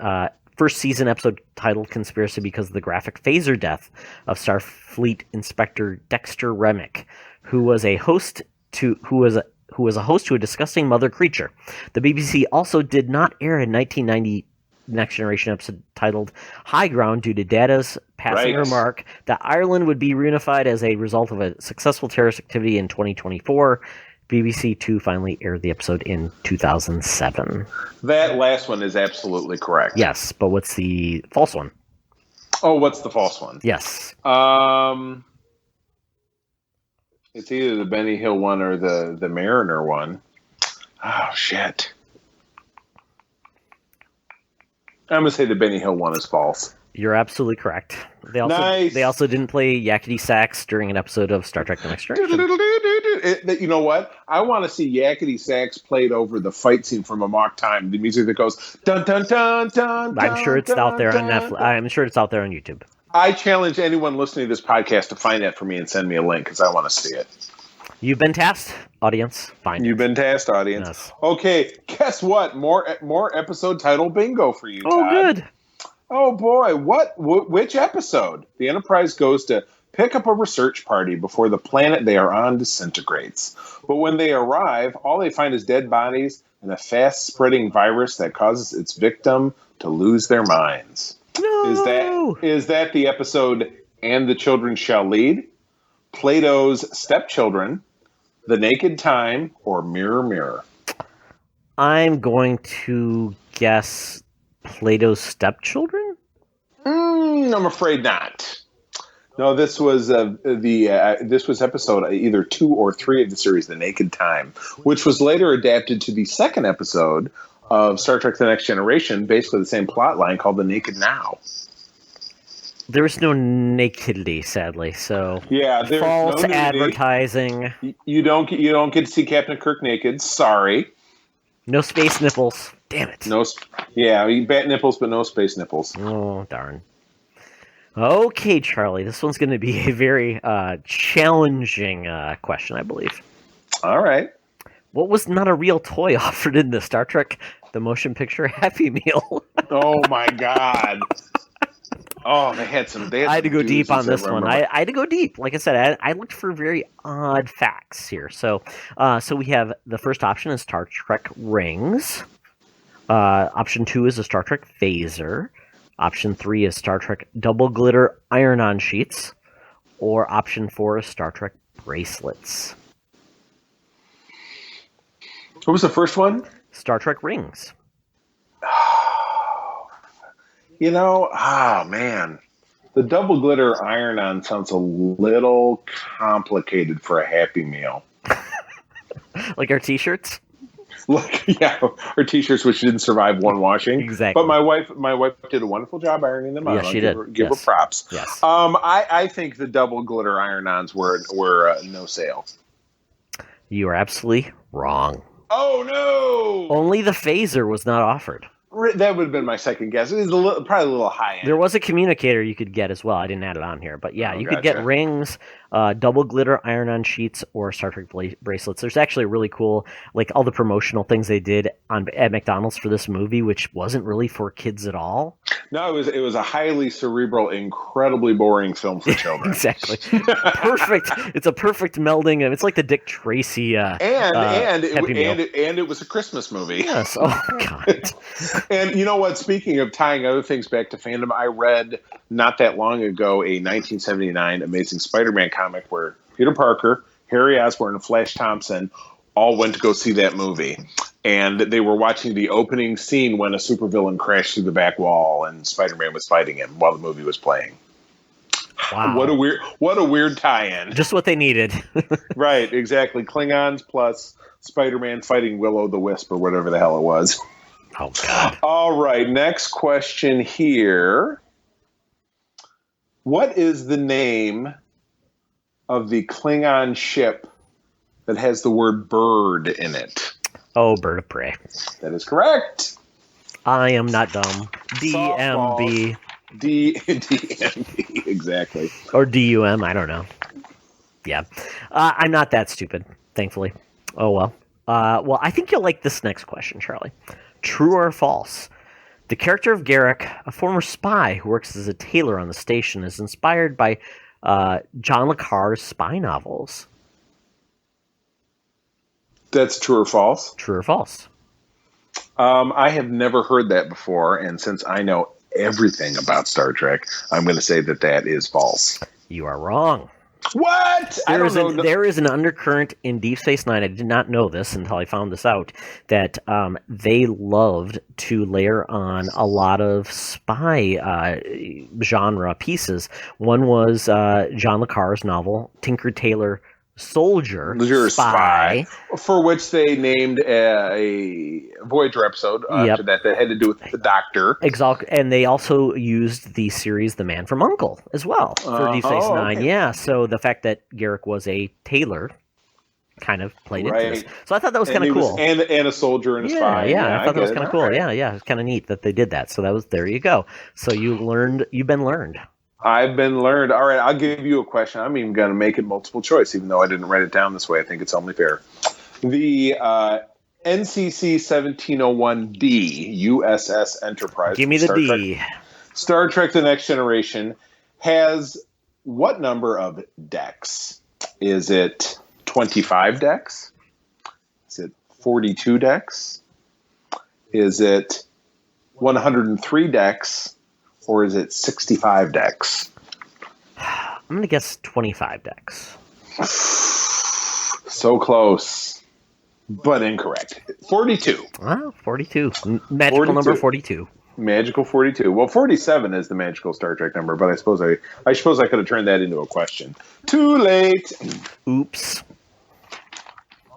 first season episode titled Conspiracy because of the graphic phaser death of Starfleet Inspector Dexter Remick, who was a host to a disgusting mother creature. The BBC also did not air a 1990 Next Generation episode titled High Ground due to Data's passing remark that Ireland would be reunified as a result of a successful terrorist activity in 2024. BBC Two finally aired the episode in 2007. That last one is absolutely correct. Yes, but what's the false one? Oh, what's the false one? Yes. It's either the Benny Hill one or the Mariner one. Oh, shit. I'm going to say the Benny Hill one is false. You're absolutely correct. They also didn't play Yakety Sax during an episode of Star Trek The Next Generation. You know what? I want to see Yakety Sax played over the fight scene from Amok Time. The music that goes dun dun dun dun. I'm sure it's out there on Netflix. I'm sure it's out there on YouTube. I challenge anyone listening to this podcast to find that for me and send me a link because I want to see it. You've been tasked, audience. Find You've been tasked, audience. Yes. Okay, guess what? More episode title bingo for you, Todd. Oh, good. Oh boy, which episode? The Enterprise goes to pick up a research party before the planet they are on disintegrates. But when they arrive, all they find is dead bodies and a fast-spreading virus that causes its victim to lose their minds. No! Is that the episode And the Children Shall Lead, Plato's Stepchildren, The Naked Time, or Mirror Mirror? I'm going to guess Plato's Stepchildren? I'm afraid not. No, this was this was episode either 2 or 3 of the series, The Naked Time, which was later adapted to the second episode of Star Trek: The Next Generation, basically the same plot line, called The Naked Now. There was no nakedity, sadly. So Yeah, there's false no nudity. advertising. You don't get to see Captain Kirk naked. Sorry. No space nipples. Damn it. You bat nipples, but no space nipples. Oh, darn. Okay, Charlie, this one's going to be a very challenging question, I believe. All right. What was not a real toy offered in the Star Trek the Motion Picture Happy Meal? Oh my God. Oh, they had some. I had to go deep on this one. I I had to go deep. Like I said, I looked for very odd facts here. So we have the first option is Star Trek rings. Option 2 is a Star Trek phaser. Option 3 is Star Trek double glitter iron-on sheets. Or option 4 is Star Trek bracelets. What was the first one? Star Trek rings. Man. The double glitter iron-on sounds a little complicated for a Happy Meal. Like our t-shirts? Or t-shirts which didn't survive one washing. Exactly. But my wife did a wonderful job ironing them out. Yes, she did. Give her props. Yes. I think the double glitter iron-ons were no sale. You are absolutely wrong. Oh no! Only the phaser was not offered. That would have been my second guess. It was probably a little high end. There was a communicator you could get as well. I didn't add it on here, but yeah, you could gotcha. get rings, double glitter iron-on sheets, or Star Trek bracelets. There's actually really cool, like all the promotional things they did at McDonald's for this movie, which wasn't really for kids at all. No, it was a highly cerebral, incredibly boring film for children. Exactly, perfect. It's a perfect melding of. It's like the Dick Tracy. And it was a Christmas movie. Yes. Oh God. And you know what? Speaking of tying other things back to fandom, I read not that long ago a 1979 Amazing Spider-Man comic where Peter Parker, Harry Osborn, and Flash Thompson all went to go see that movie. And they were watching the opening scene when a supervillain crashed through the back wall and Spider-Man was fighting him while the movie was playing. Wow. What a weird tie-in. Just what they needed. Right, exactly. Klingons plus Spider-Man fighting Will-O-the-Wisp or whatever the hell it was. Oh, God. All right, next question here. What is the name of the Klingon ship that has the word bird in it? Oh, Bird of Prey. That is correct. I am not dumb. DMB. DMB, exactly. Or DUM, I don't know. Yeah. I'm not that stupid, thankfully. Oh, well. Well, I think you'll like this next question, Charlie. True or false? The character of Garrick, a former spy who works as a tailor on the station, is inspired by John le Carre's spy novels. That's true or false? True or false? I have never heard that before, and since I know everything about Star Trek, I'm going to say that is false. You are wrong. What? There is an undercurrent in Deep Space Nine. I did not know this until I found this out, that they loved to layer on a lot of spy genre pieces. One was John le Carre's novel, Tinker Tailor Soldier Spy, for which they named a Voyager episode after that had to do with the Doctor. Exactly, and they also used the series The Man from U.N.C.L.E. as well for Deep Space Nine. Okay. Yeah, so the fact that Garrick was a tailor kind of played into this. So I thought that was kind of cool. And a soldier and a spy. Yeah, I thought that was kind of cool. Right. Yeah, it's kind of neat that they did that. So there you go. So you've been learned. I've been learned. All right, I'll give you a question. I'm even going to make it multiple choice, even though I didn't write it down this way. I think it's only fair. The NCC 1701D USS Enterprise. Give me the D. Star Trek: The Next Generation has what number of decks? Is it 25 decks? Is it 42 decks? Is it 103 decks? Or is it 65 decks? I'm going to guess 25 decks. So close, but incorrect. 42. Wow, 42. Magical 42. number 42. Magical 42. Well, 47 is the magical Star Trek number, but I suppose I could have turned that into a question. Too late. Oops.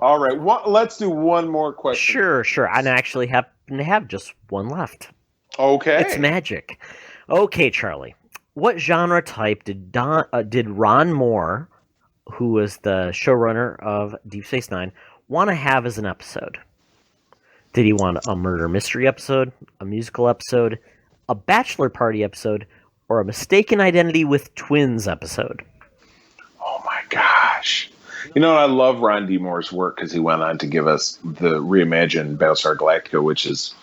All right, let's do one more question. Sure. I actually happen to have just one left. Okay. It's magic. Okay, Charlie. What genre type did Ron Moore, who was the showrunner of Deep Space Nine, want to have as an episode? Did he want a murder mystery episode, a musical episode, a bachelor party episode, or a mistaken identity with twins episode? Oh my gosh. You know, I love Ron D. Moore's work because he went on to give us the reimagined Battlestar Galactica, which is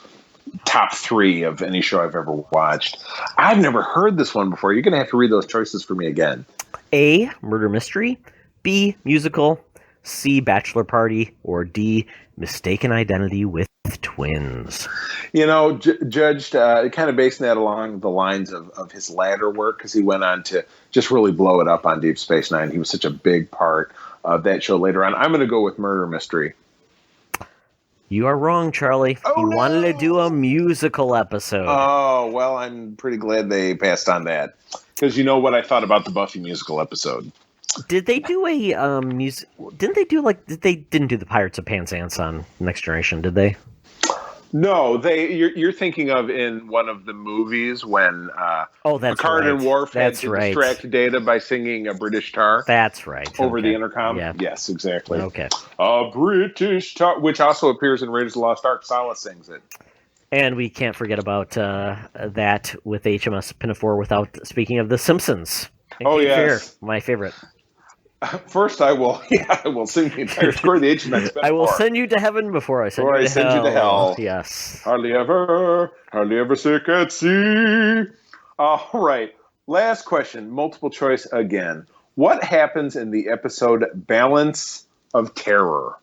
top 3 of any show I've ever watched. I've never heard this one before. You're going to have to read those choices for me again. A, murder mystery, B, musical, C, bachelor party, or D, mistaken identity with twins. You know, judged kind of basing that along the lines of his latter work, because he went on to just really blow it up on Deep Space Nine. He was such a big part of that show later on. I'm going to go with murder mystery. You are wrong, Charlie. He wanted to do a musical episode. Oh, well, I'm pretty glad they passed on that. Because you know what I thought about the Buffy musical episode. Did they do a music? Didn't they do they didn't do the Pirates of Penzance on Next Generation? Did they? No, you're thinking of in one of the movies when that's Picard right. and Worf had to right. distract Data by singing a British tar. That's right. Over okay. the intercom. Yeah. Yes, exactly. Okay. A British tar, which also appears in Raiders of the Lost Ark. Sala sings it. And we can't forget about that with HMS Pinafore without speaking of The Simpsons. Oh, yes. My favorite. First, I will sing the entire score of the HMS Pinafore. I will send you to heaven before I send you to hell. Yes. Hardly ever sick at sea. All right. Last question, multiple choice again. What happens in the episode Balance of Terror?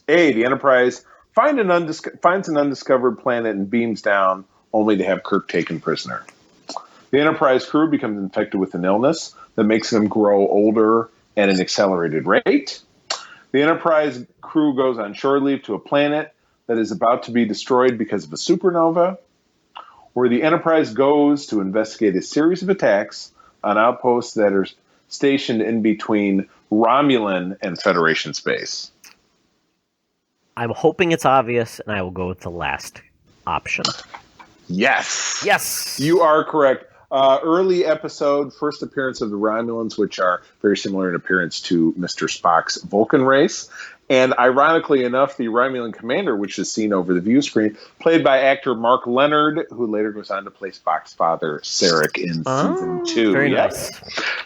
A, the Enterprise finds an undiscovered planet and beams down, only to have Kirk taken prisoner. The Enterprise crew becomes infected with an illness that makes them grow older at an accelerated rate. The Enterprise crew goes on shore leave to a planet that is about to be destroyed because of a supernova, where the Enterprise goes to investigate a series of attacks on outposts that are stationed in between Romulan and Federation space. I'm hoping it's obvious, and I will go with the last option. Yes. Yes. You are correct. Early episode, first appearance of the Romulans, which are very similar in appearance to Mr. Spock's Vulcan race. And ironically enough, the Romulan commander, which is seen over the view screen, played by actor Mark Leonard, who later goes on to play Spock's father, Sarek, in season 2. Very nice.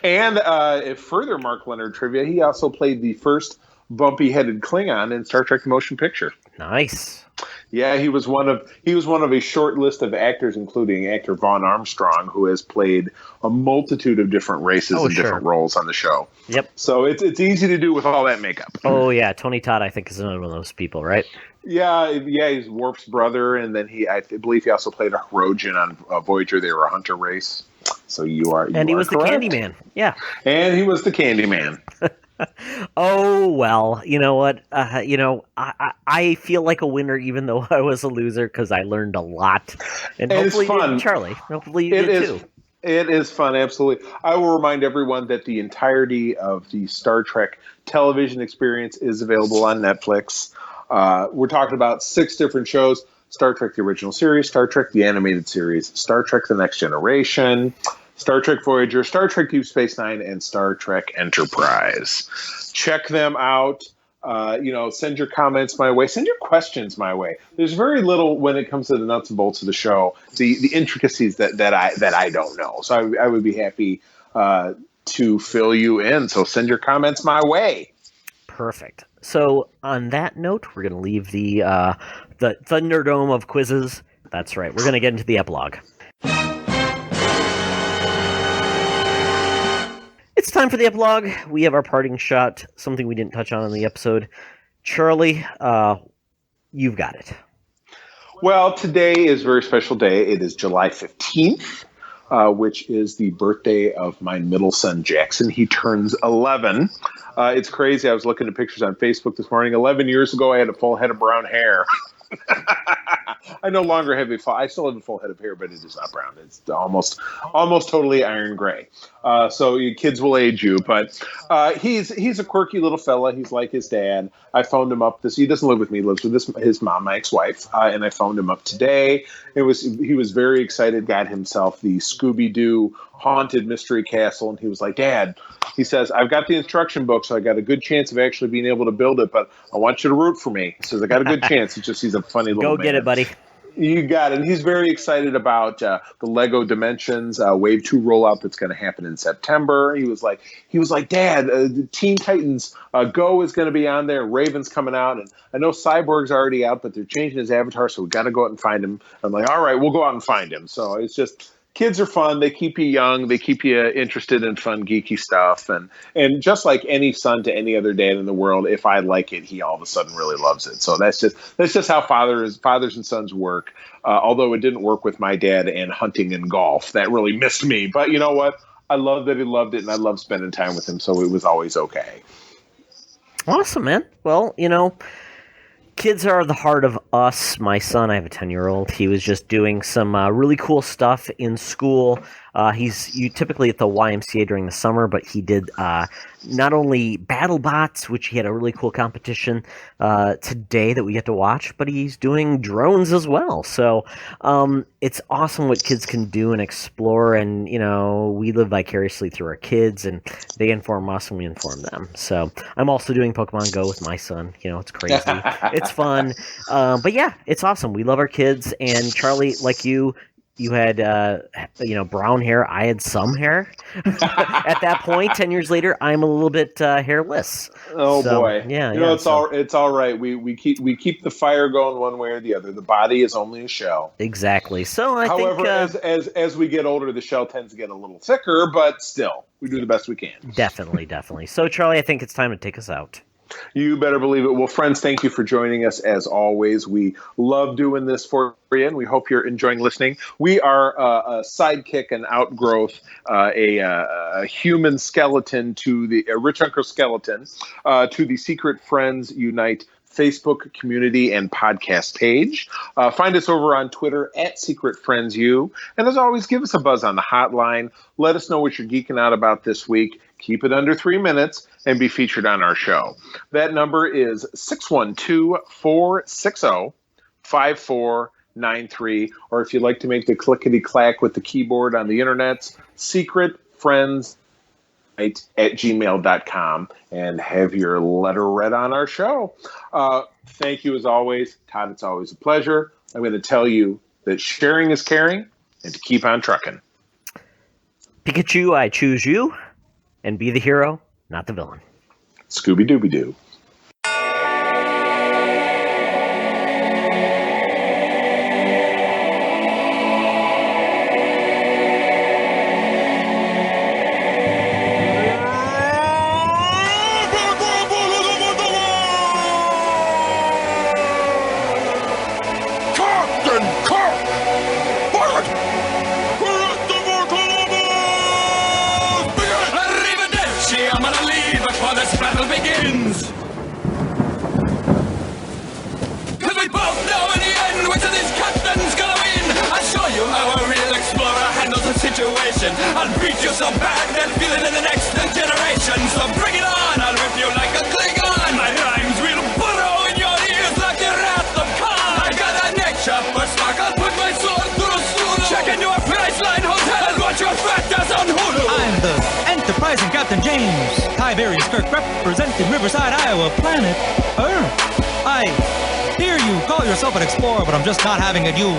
And if further Mark Leonard trivia, he also played the first bumpy-headed Klingon in Star Trek: The Motion Picture. Nice. Yeah, he was one of a short list of actors, including actor Vaughn Armstrong, who has played a multitude of different races and different roles on the show. Yep. So it's easy to do with all that makeup. Oh yeah, Tony Todd, I think, is another one of those people, right? Yeah, he's Worf's brother, and then I believe he also played a Hirogen on Voyager. They were a hunter race. So you are, and he was correct. The Candyman. Yeah. And he was the Candyman. Oh, well, you know what? I feel like a winner even though I was a loser because I learned a lot. And hopefully it's fun. Charlie, hopefully you did too. It is fun, absolutely. I will remind everyone that the entirety of the Star Trek television experience is available on Netflix. We're talking about 6 different shows: Star Trek the Original Series, Star Trek the Animated Series, Star Trek the Next Generation, Star Trek Voyager, Star Trek Deep Space Nine, and Star Trek Enterprise. Check them out. Send your comments my way. Send your questions my way. There's very little when it comes to the nuts and bolts of the show, the intricacies that I don't know. So I would be happy to fill you in. So send your comments my way. Perfect. So on that note, we're going to leave the Thunderdome of quizzes. That's right. We're going to get into the epilogue. It's time for the epilogue. We have our parting shot, something we didn't touch on in the episode. Charlie, you've got it. Well, today is a very special day. It is July 15th, which is the birthday of my middle son, Jackson. He turns 11. It's crazy. I was looking at pictures on Facebook this morning. 11 years ago, I had a full head of brown hair. I no longer have I still have a full head of hair, but it is not brown. It's almost totally iron gray. So your kids will age you, but he's a quirky little fella. He's like his dad. I phoned him up. He doesn't live with me. He lives with his mom, my ex-wife, and I phoned him up today. He was very excited. Got himself the Scooby-Doo Haunted Mystery Castle, and he was like, "Dad," he says, "I've got the instruction book, so I got a good chance of actually being able to build it, but I want you to root for me." He says, "I got a good chance." He's a funny little man. Go get it, buddy. You got it. And he's very excited about the Lego Dimensions Wave 2 rollout that's going to happen in September. He was like, "Dad, Teen Titans Go is going to be on there. Raven's coming out, and I know Cyborg's already out, but they're changing his avatar, so we got to go out and find him." I'm like, "All right, we'll go out and find him." So it's just, kids are fun. They keep you young. They keep you interested in fun, geeky stuff. And just like any son to any other dad in the world, if I like it, he all of a sudden really loves it. So that's just how fathers and sons work. Although it didn't work with my dad and hunting and golf. That really missed me. But you know what? I love that he loved it, and I love spending time with him. So it was always okay. Awesome, man. Well, kids are the heart of us. My son, I have a 10-year-old. He was just doing some really cool stuff in school. He's typically at the YMCA during the summer, but he did not only BattleBots, which he had a really cool competition today that we get to watch, but he's doing drones as well. So it's awesome what kids can do and explore, and we live vicariously through our kids, and they inform us and we inform them. So I'm also doing Pokemon Go with my son. It's crazy. It's fun. But yeah, it's awesome. We love our kids, and Charlie, like you had, brown hair. I had some hair at that point. 10 years later, I'm a little bit hairless. Oh boy! Yeah, it's all right. We keep the fire going one way or the other. The body is only a shell. Exactly. So However, as we get older, the shell tends to get a little thicker, but still, we do the best we can. Definitely. So, Charlie, I think it's time to take us out. You better believe it. Well, friends, thank you for joining us as always. We love doing this for you, and we hope you're enjoying listening. We are a sidekick, an outgrowth, a human skeleton to a rich uncle skeleton to the Secret Friends Unite Facebook community and podcast page. Find us over on Twitter at Secret Friends U. And as always, give us a buzz on the hotline. Let us know what you're geeking out about this week. Keep it under 3 minutes and be featured on our show. That number is 612-460-5493. Or if you'd like to make the clickety-clack with the keyboard on the internet, secretfriends@gmail.com, and have your letter read on our show. Thank you as always. Todd, it's always a pleasure. I'm going to tell you that sharing is caring, and to keep on trucking. Pikachu, I choose you, and be the hero, not the villain. Scooby-Dooby-Doo. I'll beat you so bad they'll feel it in the next generation. So bring it on, I'll rip you like a Klingon. My rhymes will burrow in your ears like the wrath of Khan. I got a neck chopper stock, I'll put my sword through Sulu. Check into a Priceline hotel and watch your fat ass on Hulu. I'm the enterprising Captain James Tiberius Kirk, representing Riverside, Iowa, planet Earth. I hear you call yourself an explorer, but I'm just not having it. You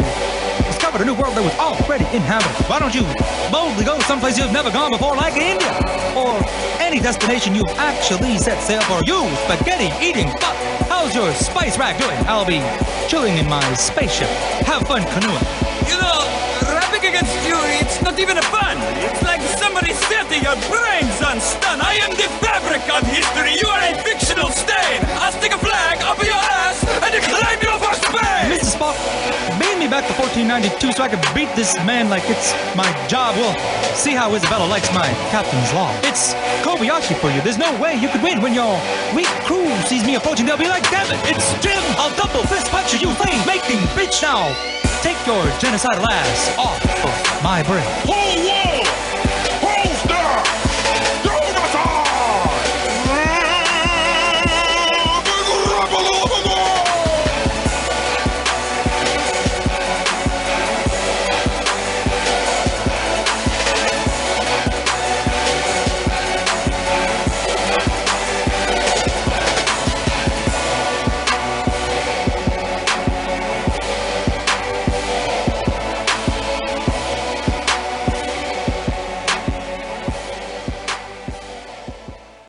discovered a new world that was already inhabited. Why don't you boldly go someplace you've never gone before, like India? Or any destination you've actually set sail for. You spaghetti-eating fuck! How's your spice rack doing? I'll be chilling in my spaceship. Have fun canoeing. Rapping against you, it's not even a pun. It's like somebody said to your brains unstun. I am the fabric of history. You are a fictional stain. I'll stick a flag up your ass and declaim you for Spain. Mr. Spock, beam me back to 1492 so I can beat this man like it's my job. We'll see how Isabella likes my captain's law. It's Kobayashi for you. There's no way you could win when your weak crew sees me approaching. They'll be like, damn it, it's Jim. I'll double fist punch you, flame-making bitch now. Take your genocidal ass off of my brain. Who won?